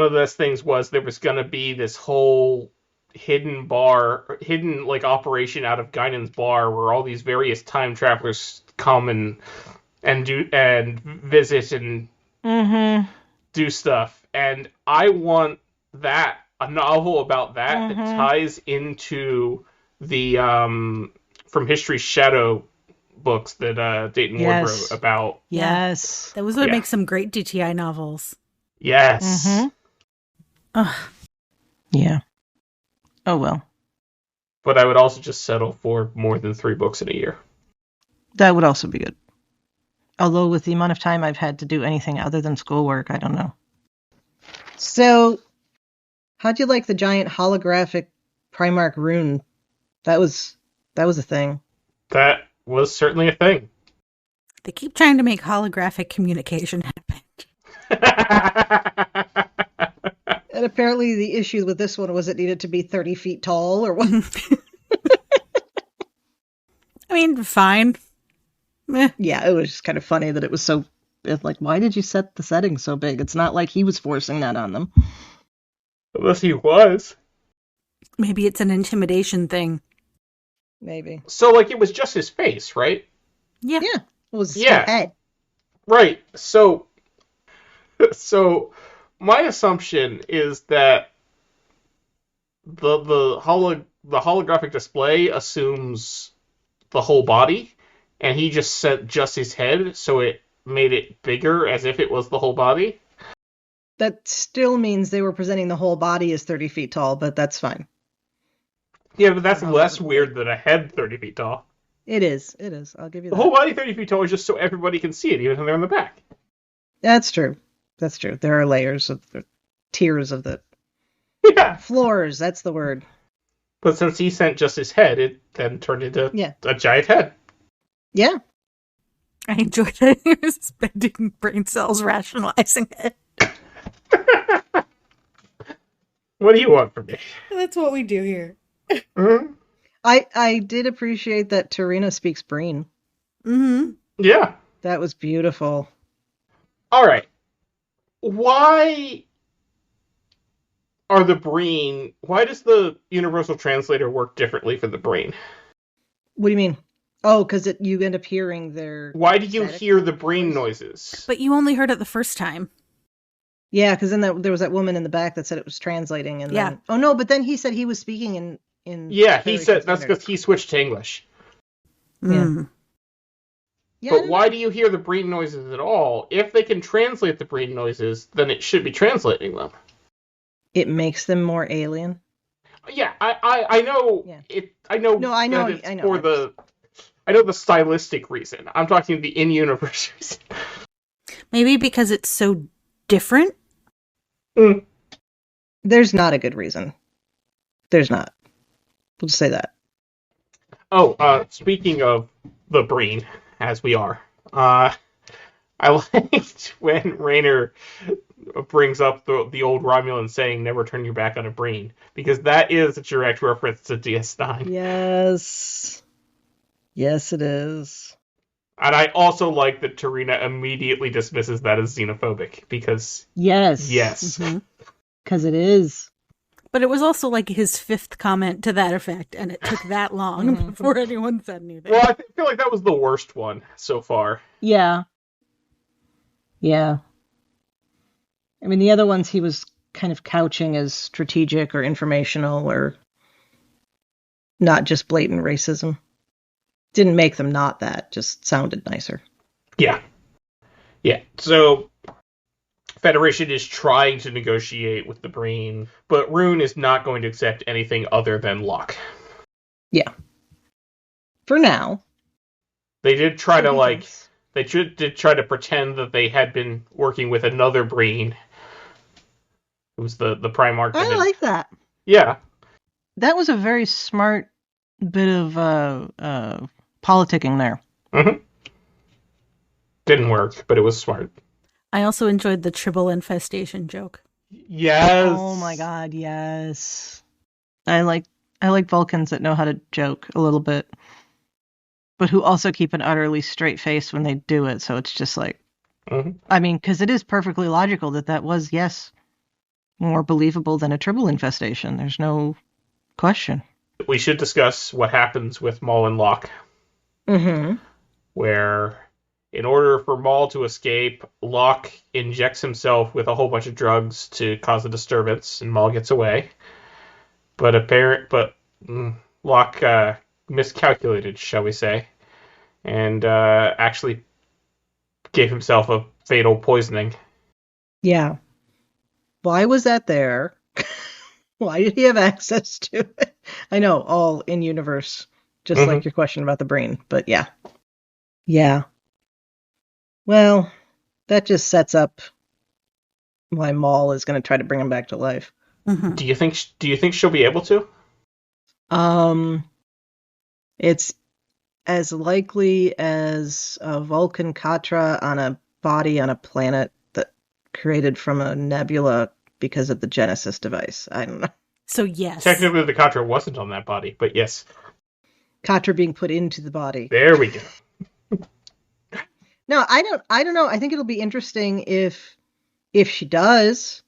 of those things was there was going to be this whole hidden like operation out of Guinan's bar where all these various time travelers come and visit and do stuff. And I want a novel about that ties into the From History's Shadow books that Dayton Ward wrote about. Yes. That was what makes some great DTI novels. Yes. Yeah. Oh, well. But I would also just settle for more than 3 books in a year. That would also be good. Although with the amount of time I've had to do anything other than schoolwork, I don't know. So, how'd you like the giant holographic Primarch rune? That was a thing. That was certainly a thing. They keep trying to make holographic communication happen. And apparently the issue with this one was it needed to be 30 feet tall or what? I mean, fine. Yeah, it was just kind of funny that it was so... Like, why did you set the setting so big? It's not like he was forcing that on them. Unless he was. Maybe it's an intimidation thing. Maybe. So, like, it was just his face, right? Yeah. Yeah. It was his head. Right. So my assumption is that the holographic display assumes the whole body, and he just set just his head, so it made it bigger as if it was the whole body. That still means they were presenting the whole body as 30 feet tall, but that's fine. Yeah, but that's less weird than a head 30 feet tall. It is. I'll give you that. The whole body 30 feet tall is just so everybody can see it, even when they're in the back. That's true. There are layers of the tiers of the floors. That's the word. But since he sent just his head, it then turned into a giant head. Yeah. I enjoyed it. He was spending brain cells rationalizing it. What do you want from me? That's what we do here. Mm-hmm. I did appreciate that Tarina speaks Breen. Mm-hmm. Yeah. That was beautiful. All right. Why does the Universal Translator work differently for the Breen? What do you mean? Oh, because you end up hearing their... Why do you hear the Breen noises? But you only heard it the first time. Yeah, because then there was that woman in the back that said it was translating. And then... Oh, no, but then he said he was speaking in yeah, he said that's because he switched to English. Mm. Yeah. But why do you hear the Breen noises at all? If they can translate the Breen noises, then it should be translating them. It makes them more alien. Yeah, I know. Yeah. I know. No, I know. I know the stylistic reason. I'm talking the in-universe reason. Maybe because it's so different? Mm. There's not a good reason. There's not. We'll just say that. Oh, speaking of the Breen, as we are, I liked when Rayner brings up the old Romulan saying, never turn your back on a Breen, because that is a direct reference to DS9. Yes. Yes, it is. And I also like that Tarina immediately dismisses that as xenophobic, because... Yes. Yes. Because it is. But it was also like his 5th comment to that effect, and it took that long before anyone said anything. Well, I feel like that was the worst one so far. Yeah. Yeah. I mean, the other ones he was kind of couching as strategic or informational or not just blatant racism. Didn't make them not that, just sounded nicer. Yeah. Yeah. So Federation is trying to negotiate with the Breen, but Rune is not going to accept anything other than Locke. Yeah. For now. They did try to, they did try to pretend that they had been working with another Breen. It was the Primarch. I like that. Yeah. That was a very smart bit of politicking there. Mm-hmm. Didn't work, but it was smart. I also enjoyed the Tribble infestation joke. Yes. Oh my god, yes. I like Vulcans that know how to joke a little bit, but who also keep an utterly straight face when they do it. So it's just like, I mean, because it is perfectly logical that was, yes, more believable than a Tribble infestation. There's no question. We should discuss what happens with Maul and Locke. Mm-hmm. Where, in order for Maul to escape, Locke injects himself with a whole bunch of drugs to cause a disturbance, and Maul gets away. But Locke miscalculated, shall we say, and actually gave himself a fatal poisoning. Yeah. Why was that there? Why did he have access to it? I know, all in universe, just like your question about the brain, but yeah. Yeah. Well, that just sets up why Maul is going to try to bring him back to life. Mm-hmm. Do you think she'll be able to? It's as likely as a Vulcan Katra on a body on a planet that created from a nebula because of the Genesis device. I don't know. So yes. Technically, the Katra wasn't on that body, but yes. Katra being put into the body. There we go. No, I don't know. I think it'll be interesting if she does.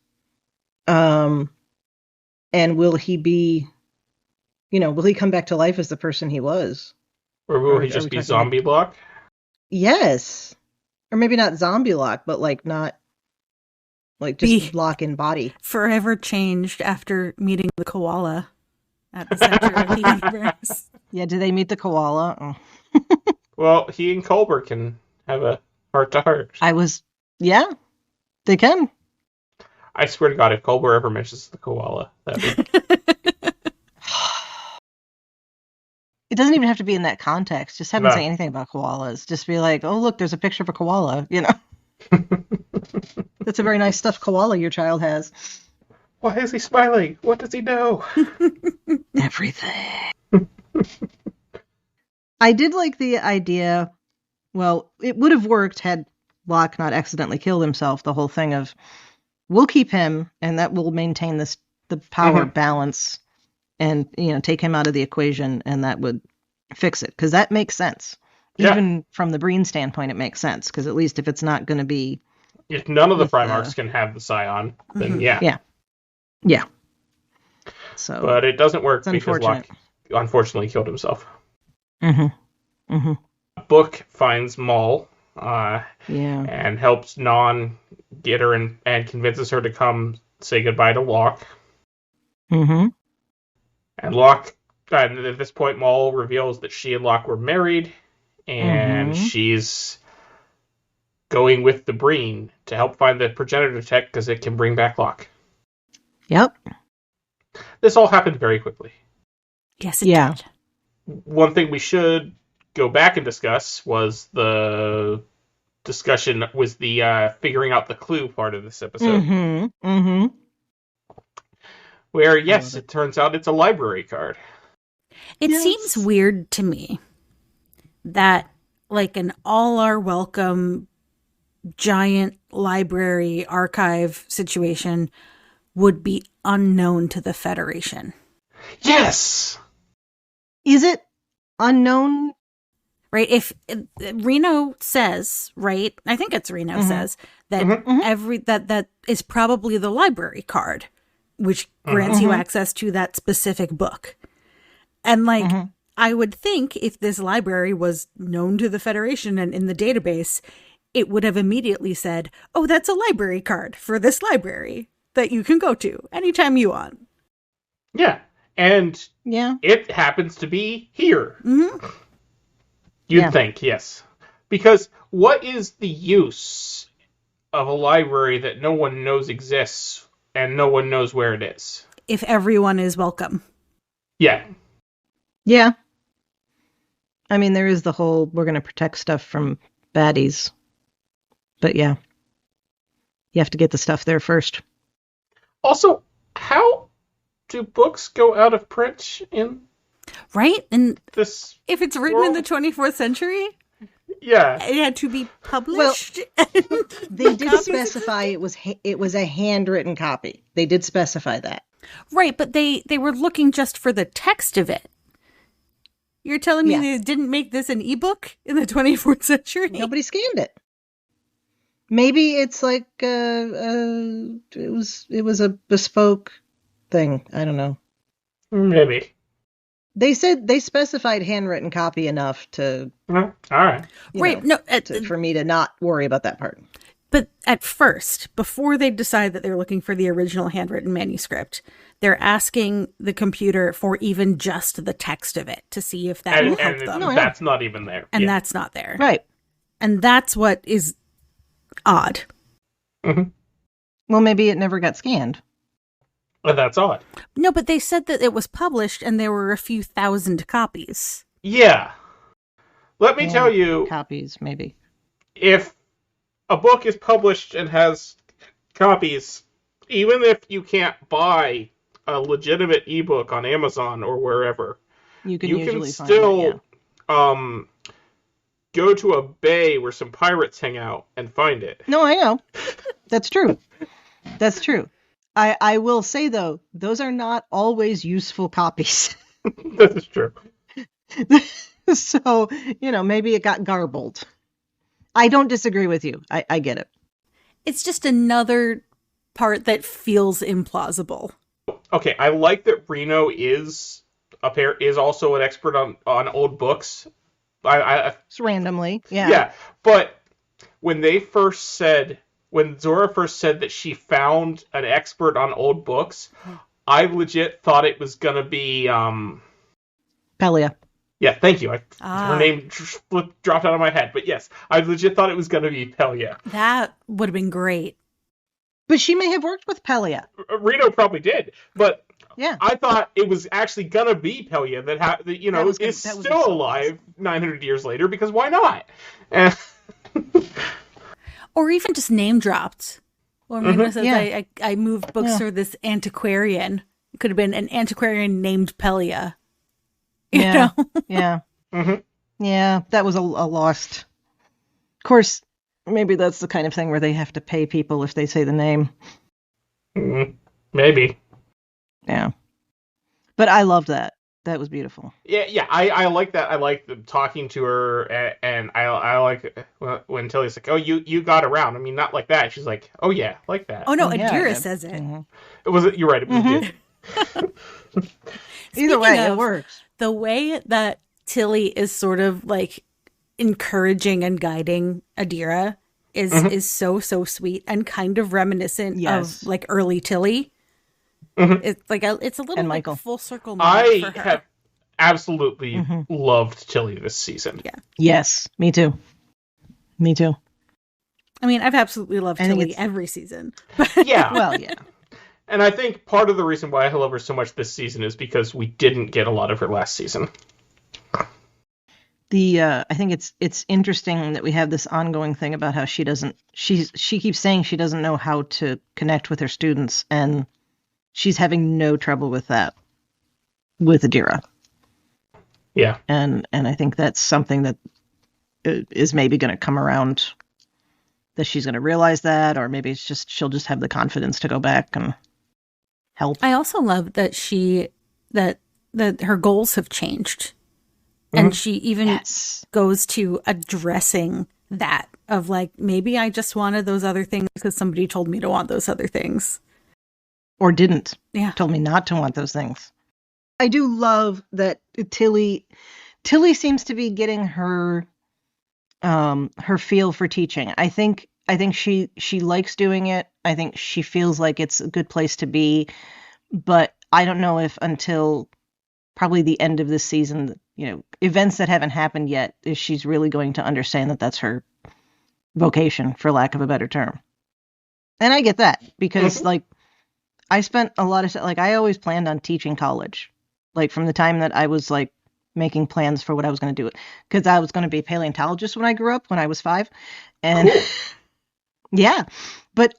And will he be, will he come back to life as the person he was? Or will he just be zombie Locke? Yes. Or maybe not zombie Locke, but not just Locke in body. Forever changed after meeting the koala at the center of the universe. Yeah, do they meet the koala? Oh. Well, he and Culber can have a heart-to-heart. Yeah, they can. I swear to God, if Culber ever mentions the koala, that'd be... It doesn't even have to be in that context. Just have him say anything about koalas. Just be like, oh, look, there's a picture of a koala, That's a very nice stuffed koala your child has. Why is he smiling? What does he know? Everything. I did like the idea. Well, it would have worked had Locke not accidentally killed himself. The whole thing of, we'll keep him, and that will maintain the power balance, and take him out of the equation, and that would fix it, because that makes sense. Yeah. Even from the Breen standpoint, it makes sense, because at least if it's not going to be, if none of the Primarchs can have the Scion, then yeah. So, but it doesn't work because Locke unfortunately killed himself. Book finds Maul, and helps Non get her and convinces her to come say goodbye to Locke. And Locke, at this point, Maul reveals that she and Locke were married, and she's going with the Breen to help find the progenitor tech because it can bring back Locke. Yep. This all happened very quickly. Yes, it did. One thing we should go back and discuss was the figuring out the clue part of this episode. Where, yes, it turns out it's a library card. It seems weird to me that, an all-are-welcome giant library archive situation would be unknown to the Federation. Yes! Is it unknown? Right? If Reno says, right? I think it's Reno says that that is probably the library card. which grants you access to that specific book. And like, I would think if this library was known to the Federation and in the database, it would have immediately said, oh, that's a library card for this library that you can go to anytime you want. Yeah. And it happens to be here. Mm-hmm. You'd think, yes. Because what is the use of a library that no one knows exists and no one knows where it is? If everyone is welcome. Yeah. Yeah. I mean, there is the whole, we're going to protect stuff from baddies. But yeah. You have to get the stuff there first. Also, how do books go out of print in right? And this if it's written world? in the 24th century, yeah, it had to be published. Well, they did specify it was a handwritten copy. They did specify that. Right, but they were looking just for the text of it. You're telling me they didn't make this an ebook in the 24th century? Nobody scanned it. Maybe it's like it was a bespoke thing. I don't know. Maybe. They said they specified handwritten copy enough to. All right. For me to not worry about that part. But at first, before they decide that they're looking for the original handwritten manuscript, they're asking the computer for even just the text of it to see if that will help them. That's not even there. And that's not there. Right. And that's what is odd. Mm-hmm. Well, maybe it never got scanned. But that's odd. No, but they said that it was published and there were a few thousand copies. Yeah. Let me tell you. Copies, maybe. If a book is published and has copies, even if you can't buy a legitimate ebook on Amazon or wherever, you can still go to a bay where some pirates hang out and find it. No, I know. That's true. That's true. I will say, though, those are not always useful copies. That is true. So, maybe it got garbled. I don't disagree with you. I get it. It's just another part that feels implausible. Okay, I like that Reno is also an expert on old books. Just randomly, yeah. Yeah, but when Zora first said that she found an expert on old books, I legit thought it was gonna be Pelia. Yeah, thank you. Her name dropped out of my head, but yes, I legit thought it was gonna be Pelia. That would have been great. But she may have worked with Pelia. Reno probably did, but yeah, I thought it was actually gonna be Pelia that is still alive 900 years later, because why not? Or even just name dropped. Or maybe says, I moved books for this antiquarian. It could have been an antiquarian named Pelia. You know? Yeah. Mm-hmm. Yeah, that was a lost. Of course, maybe that's the kind of thing where they have to pay people if they say the name. Mm-hmm. Maybe. Yeah. But I loved that. That was beautiful. Yeah, I like that. I like talking to her, and I like when Tilly's like, "Oh, you got around." I mean, not like that. She's like, "Oh yeah, like that." Oh no, Adira says it. Mm-hmm. You're right. It was good. Either way, it works. The way that Tilly is sort of like encouraging and guiding Adira is so sweet and kind of reminiscent of like early Tilly. Mm-hmm. It's like it's a little like full circle moment for her. Have absolutely loved Tilly this season. Yeah. Yes, me too. Me too. I mean, I've absolutely loved Tilly every season. Yeah. Well, yeah. And I think part of the reason why I love her so much this season is because we didn't get a lot of her last season. I think it's interesting that we have this ongoing thing about how she keeps saying she doesn't know how to connect with her students, and she's having no trouble with that with Adira. Yeah. And I think that's something that is maybe going to come around, that she's going to realize that, or maybe it's just she'll just have the confidence to go back and help. I also love that that her goals have changed. And she even goes to addressing that of like, maybe I just wanted those other things because somebody told me to want those other things. or didn't. Yeah. Told me not to want those things. I do love that Tilly seems to be getting her feel for teaching. I think she likes doing it. I think she feels like it's a good place to be, but I don't know if until probably the end of this season, events that haven't happened yet, if she's really going to understand that that's her vocation, for lack of a better term. And I get that because I spent a lot of I always planned on teaching college, from the time that I was making plans for what I was going to do, because I was going to be a paleontologist when I grew up, when I was 5. And cool. Yeah, but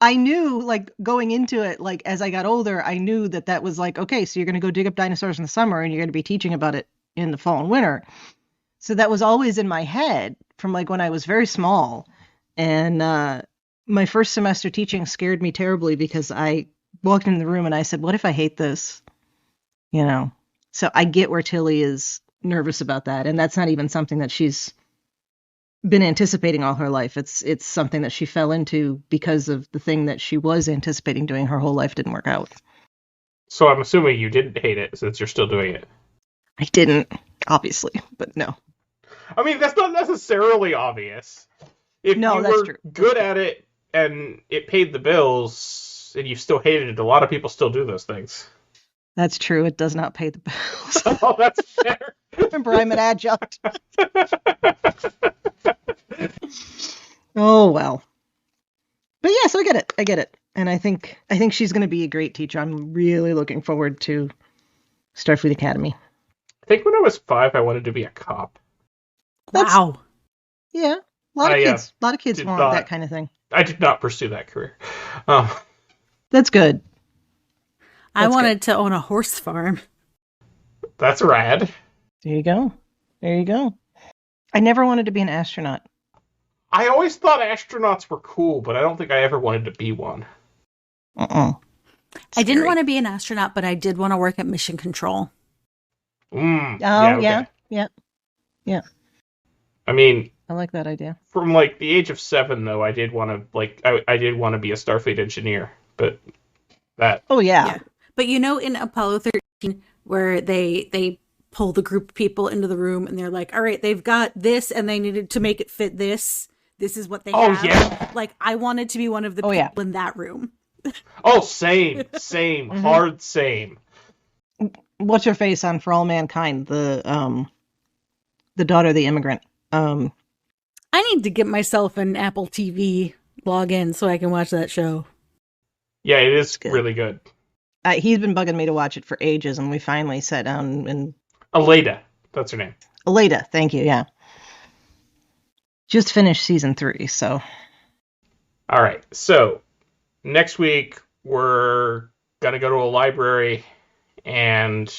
I knew going into it, as I got older, I knew that was okay, so you're going to go dig up dinosaurs in the summer and you're going to be teaching about it in the fall and winter. So that was always in my head from when I was very small. And my first semester teaching scared me terribly because I walked into the room and I said, what if I hate this? So I get where Tilly is nervous about that. And that's not even something that she's been anticipating all her life. It's something that she fell into because of the thing that she was anticipating doing her whole life didn't work out. So I'm assuming you didn't hate it since you're still doing it. I didn't, obviously, but no. I mean, that's not necessarily obvious. If you were true. good at it and it paid the bills and you still hated it, a lot of people still do those things. That's true. It does not pay the bills. Oh, that's fair. Remember, I'm an adjunct. Oh, well. But yes, I get it. And I think she's going to be a great teacher. I'm really looking forward to Starfleet Academy. I think when I was 5, I wanted to be a cop. Wow. Yeah. A lot of kids want that kind of thing. I did not pursue that career. That's good. I wanted to own a horse farm. That's rad. There you go. I never wanted to be an astronaut. I always thought astronauts were cool, but I don't think I ever wanted to be one. I didn't want to be an astronaut, but I did want to work at mission control. Yeah. I mean, I like that idea. From the age of 7, though, I did want to I did want to be a Starfleet engineer, but that. Oh yeah. But in Apollo 13, where they pull the group of people into the room and they're like, all right, they've got this and they needed to make it fit this. This is what they have. Oh, yeah. I wanted to be one of the people in that room. Oh, same. Mm-hmm. Hard same. What's her face on For All Mankind? The daughter of the immigrant. I need to get myself an Apple TV login so I can watch that show. Yeah, it is really good. He's been bugging me to watch it for ages, and we finally sat down and... Aleda, that's her name. Aleda, thank you, yeah. Just finished season 3, so... All right, so next week we're going to go to a library and...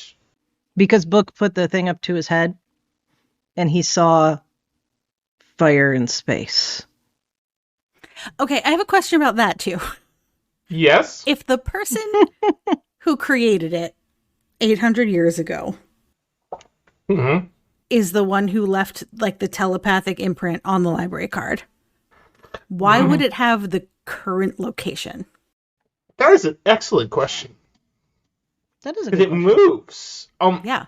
Because Book put the thing up to his head, and he saw fire in space. Okay, I have a question about that, too. Yes? If the person who created it 800 years ago is the one who left the telepathic imprint on the library card, why would it have the current location? That is an excellent question. That is a good question. It moves. Yeah.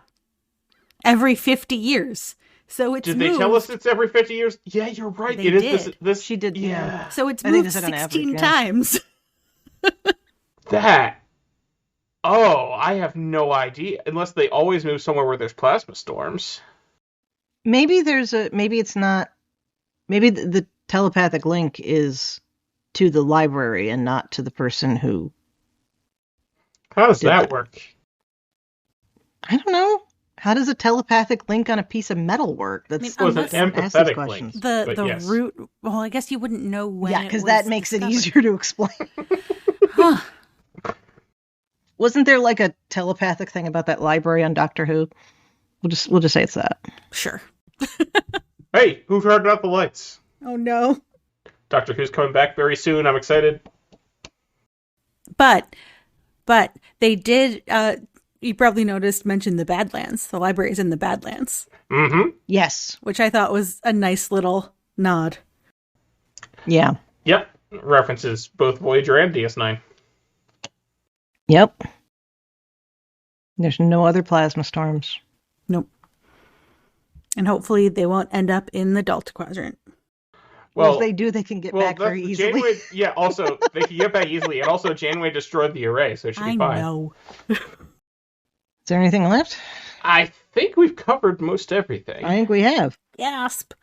Every 50 years. So it's Did moved. They tell us it's every 50 years? Yeah, you're right. They it did. is this. She did, yeah. So it's moved 16 times. That. Oh, I have no idea. Unless they always move somewhere where there's plasma storms. Maybe it's not. Maybe the telepathic link is to the library and not to the person who. How does that work? I don't know. How does a telepathic link on a piece of metal work? That's an empathetic link. The yes. root. Well, I guess you wouldn't know when. Yeah, because that makes it easier to explain. Huh. Wasn't there a telepathic thing about that library on Doctor Who? We'll just say it's that. Sure. Hey, who turned out the lights? Oh no. Doctor Who's coming back very soon. I'm excited. But they did. You probably noticed mention the Badlands. The library's in the Badlands. Mm-hmm. Yes. Which I thought was a nice little nod. Yeah. Yep. References both Voyager and DS9. Yep. There's no other plasma storms. Nope. And hopefully they won't end up in the Delta Quadrant. Well, if they do, they can get back very easily. Janeway, also, they can get back easily. And also, Janeway destroyed the array, so it should be fine. I know. Is there anything left? I think we've covered most everything. I think we have. Gasp.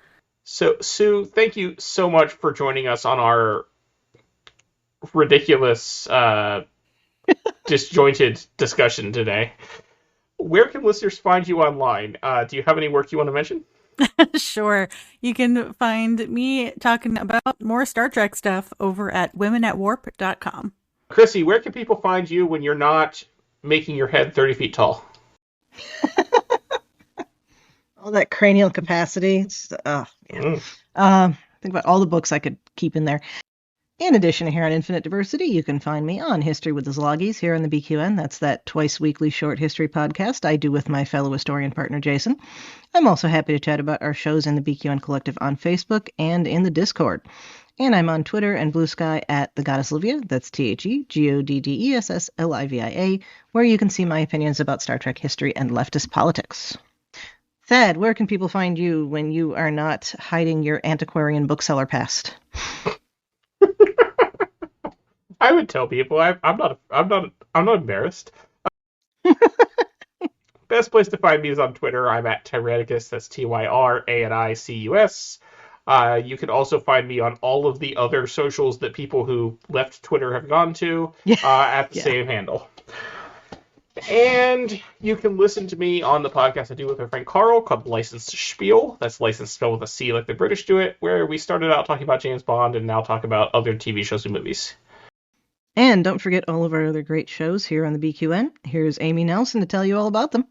So, Sue, thank you so much for joining us on our ridiculous, disjointed discussion today. Where can listeners find you online? Do you have any work you want to mention? Sure. You can find me talking about more Star Trek stuff over at womenatwarp.com. Chrissy, where can people find you when you're not making your head 30 feet tall? All that cranial capacity. Think about all the books I could keep in there. In addition to here on Infinite Diversity, you can find me on History with the Szilagys here on the BQN. That's that twice-weekly short history podcast I do with my fellow historian partner, Jason. I'm also happy to chat about our shows in the BQN Collective on Facebook and in the Discord. And I'm on Twitter and Blue Sky at The Goddess Livia, that's TheGoddessLivia, where you can see my opinions about Star Trek history and leftist politics. Thad, where can people find you when you are not hiding your antiquarian bookseller past? I would tell people I'm not embarrassed. Best place to find me is on Twitter. I'm at Tyranicus. That's TYRANICUS. You can also find me on all of the other socials that people who left Twitter have gone to at the same handle. And you can listen to me on the podcast I do with my friend Carl called Licensed Spiel. That's licensed spelled with a C like the British do it, where we started out talking about James Bond and now talk about other TV shows and movies. And don't forget all of our other great shows here on the BQN. Here's Amy Nelson to tell you all about them.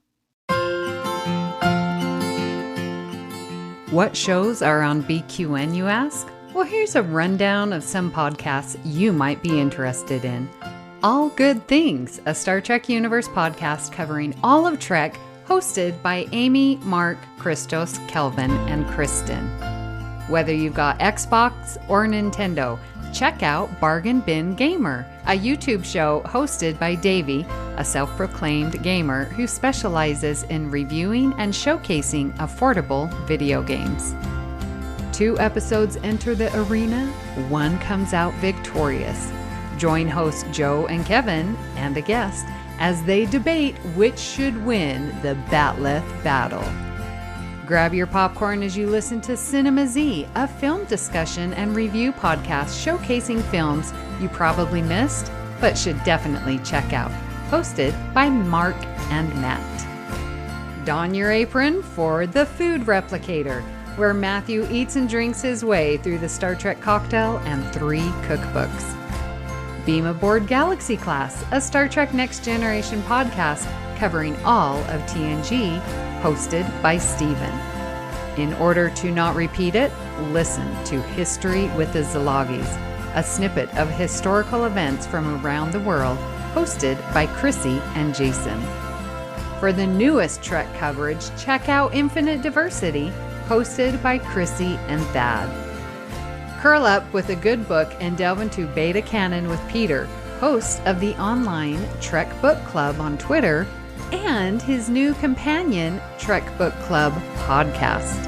What shows are on BQN, you ask? Well, here's a rundown of some podcasts you might be interested in. All Good Things, a Star Trek Universe podcast covering all of Trek, hosted by Amy, Mark, Christos, Kelvin, and Kristen. Whether you've got Xbox or Nintendo, check out Bargain Bin Gamer, a YouTube show hosted by Davey, a self-proclaimed gamer who specializes in reviewing and showcasing affordable video games. 2 episodes enter the arena, 1 comes out victorious. Join hosts Joe and Kevin, and a guest, as they debate which should win the Batleth battle. Grab your popcorn as you listen to Cinema Z, a film discussion and review podcast showcasing films you probably missed, but should definitely check out. Hosted by Mark and Matt. Don your apron for The Food Replicator, where Matthew eats and drinks his way through the Star Trek cocktail and 3 cookbooks. Beam Aboard Galaxy Class, a Star Trek Next Generation podcast covering all of TNG, hosted by Steven. In order to not repeat it, listen to History with the Szilagys, a snippet of historical events from around the world, hosted by Chrissy and Jason. For the newest Trek coverage, check out Infinite Diversity, hosted by Chrissy and Thad. Curl up with a good book and delve into Beta Canon with Peter, host of the online Trek Book Club on Twitter, and his new companion, Trek Book Club podcast.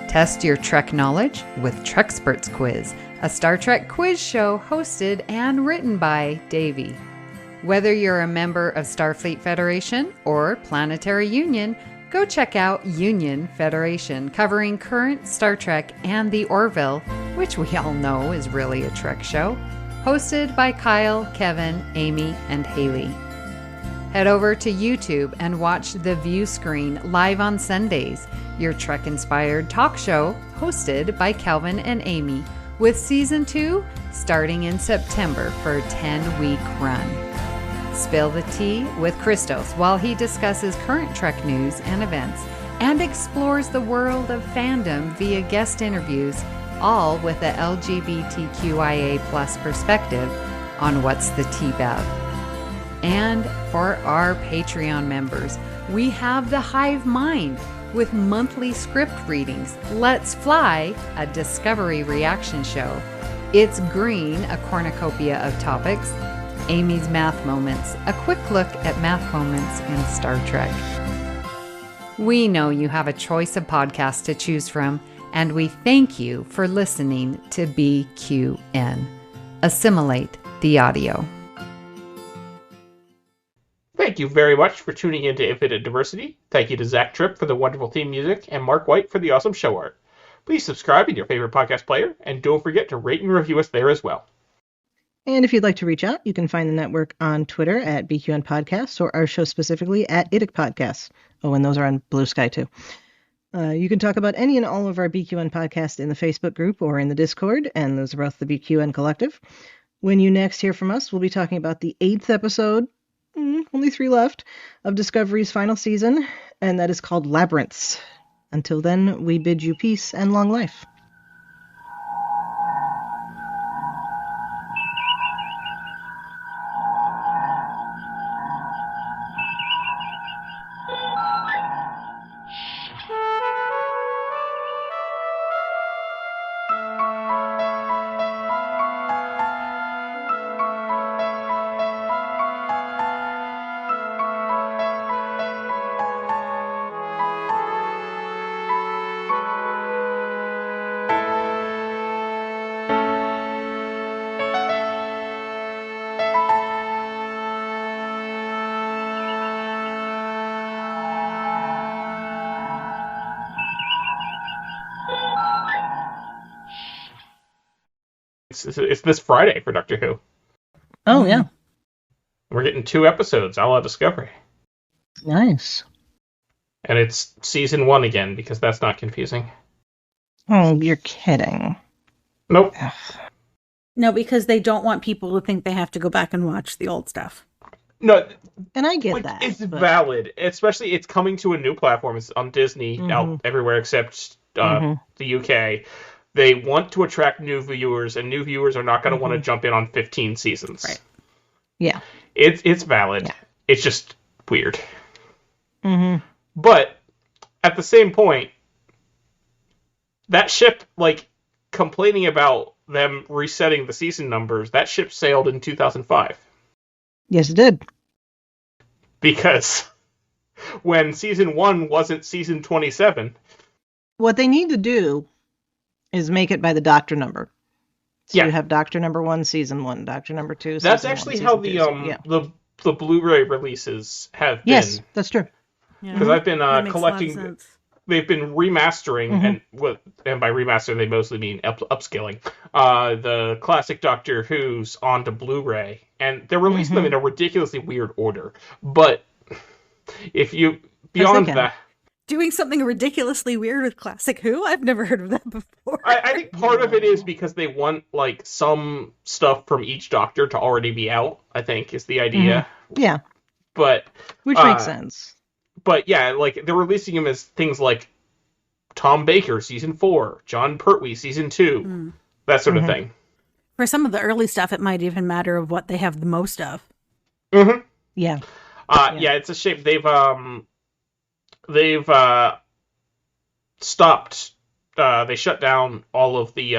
Test your Trek knowledge with Trexperts Quiz, a Star Trek quiz show hosted and written by Davey. Whether you're a member of Starfleet Federation or Planetary Union, go check out Union Federation, covering current Star Trek and the Orville, which we all know is really a Trek show, hosted by Kyle, Kevin, Amy, and Haley. Head over to YouTube and watch The View Screen live on Sundays, your Trek-inspired talk show hosted by Calvin and Amy, with Season 2 starting in September for a 10-week run. Spill the tea with Christos while he discusses current Trek news and events and explores the world of fandom via guest interviews, all with a LGBTQIA+ perspective on What's the Tea-Bab. And for our Patreon members, we have The Hive Mind with monthly script readings, Let's Fly, a Discovery reaction show, It's Green, a cornucopia of topics, Amy's Math Moments, a quick look at math moments in Star Trek. We know you have a choice of podcasts to choose from, and we thank you for listening to BQN. Assimilate the audio. Thank you very much for tuning in to Infinite Diversity. Thank you to Zach Tripp for the wonderful theme music and Mark White for the awesome show art. Please subscribe in your favorite podcast player, and don't forget to rate and review us there as well. And if you'd like to reach out, you can find the network on Twitter at BQN Podcasts, or our show specifically at IDIC Podcasts. Oh, and those are on Blue Sky too. You can talk about any and all of our BQN podcasts in the Facebook group or in the Discord, and those are both the BQN Collective. When you next hear from us, we'll be talking about the 8th episode, only 3 left, of Discovery's final season, and that is called Labyrinths. Until then, we bid you peace and long life. It's this Friday for Doctor Who. Oh, yeah. We're getting 2 episodes a la Discovery. Nice. And it's season 1 again, because that's not confusing. Oh, you're kidding. Nope. Ugh. No, because they don't want people to think they have to go back and watch the old stuff. No, and I get that. It's valid, especially it's coming to a new platform. It's on Disney, out everywhere except the UK. They want to attract new viewers, and new viewers are not going to want to jump in on 15 seasons. Right. Yeah. It's valid. Yeah. It's just weird. Mm-hmm. But at the same point, that ship, complaining about them resetting the season numbers, that ship sailed in 2005. Yes, it did. Because when season 1 wasn't season 27. What they need to do is make it by the Doctor number. So you have Doctor number 1, season 1, Doctor number 2, season That's actually 1, how the Blu-ray releases have been. Yes, that's true. Because I've been collecting. They've been remastering, and by remaster they mostly mean upscaling, the classic Doctor Who's onto Blu-ray, and they're releasing them in a ridiculously weird order. But if you beyond that. Doing something ridiculously weird with Classic Who? I've never heard of that before. I think part of it is because they want, some stuff from each Doctor to already be out, I think, is the idea. Yeah. But... Which makes sense. But, yeah, they're releasing them as things like Tom Baker, Season 4, John Pertwee, Season 2, that sort of thing. For some of the early stuff, it might even matter of what they have the most of. Mm-hmm. Yeah. Yeah, it's a shame. They've stopped. They shut down all of the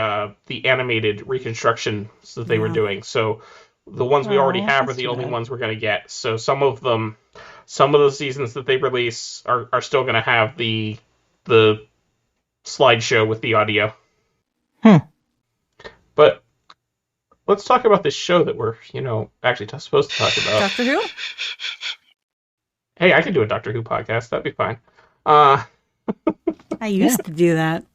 animated reconstructions that they were doing. So the ones we already have are the only ones we're going to get. So some of the seasons that they release are still going to have the slideshow with the audio. But let's talk about this show that we're actually supposed to talk about. Doctor Who? Hey, I can do a Doctor Who podcast. That'd be fine. I used to do that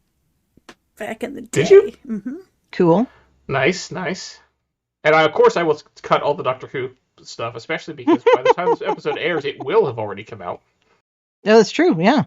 back in the day. Did you? Mm-hmm. Cool. Nice. And of course I will cut all the Doctor Who stuff, especially because by the time this episode airs, it will have already come out. Oh, that's true, yeah.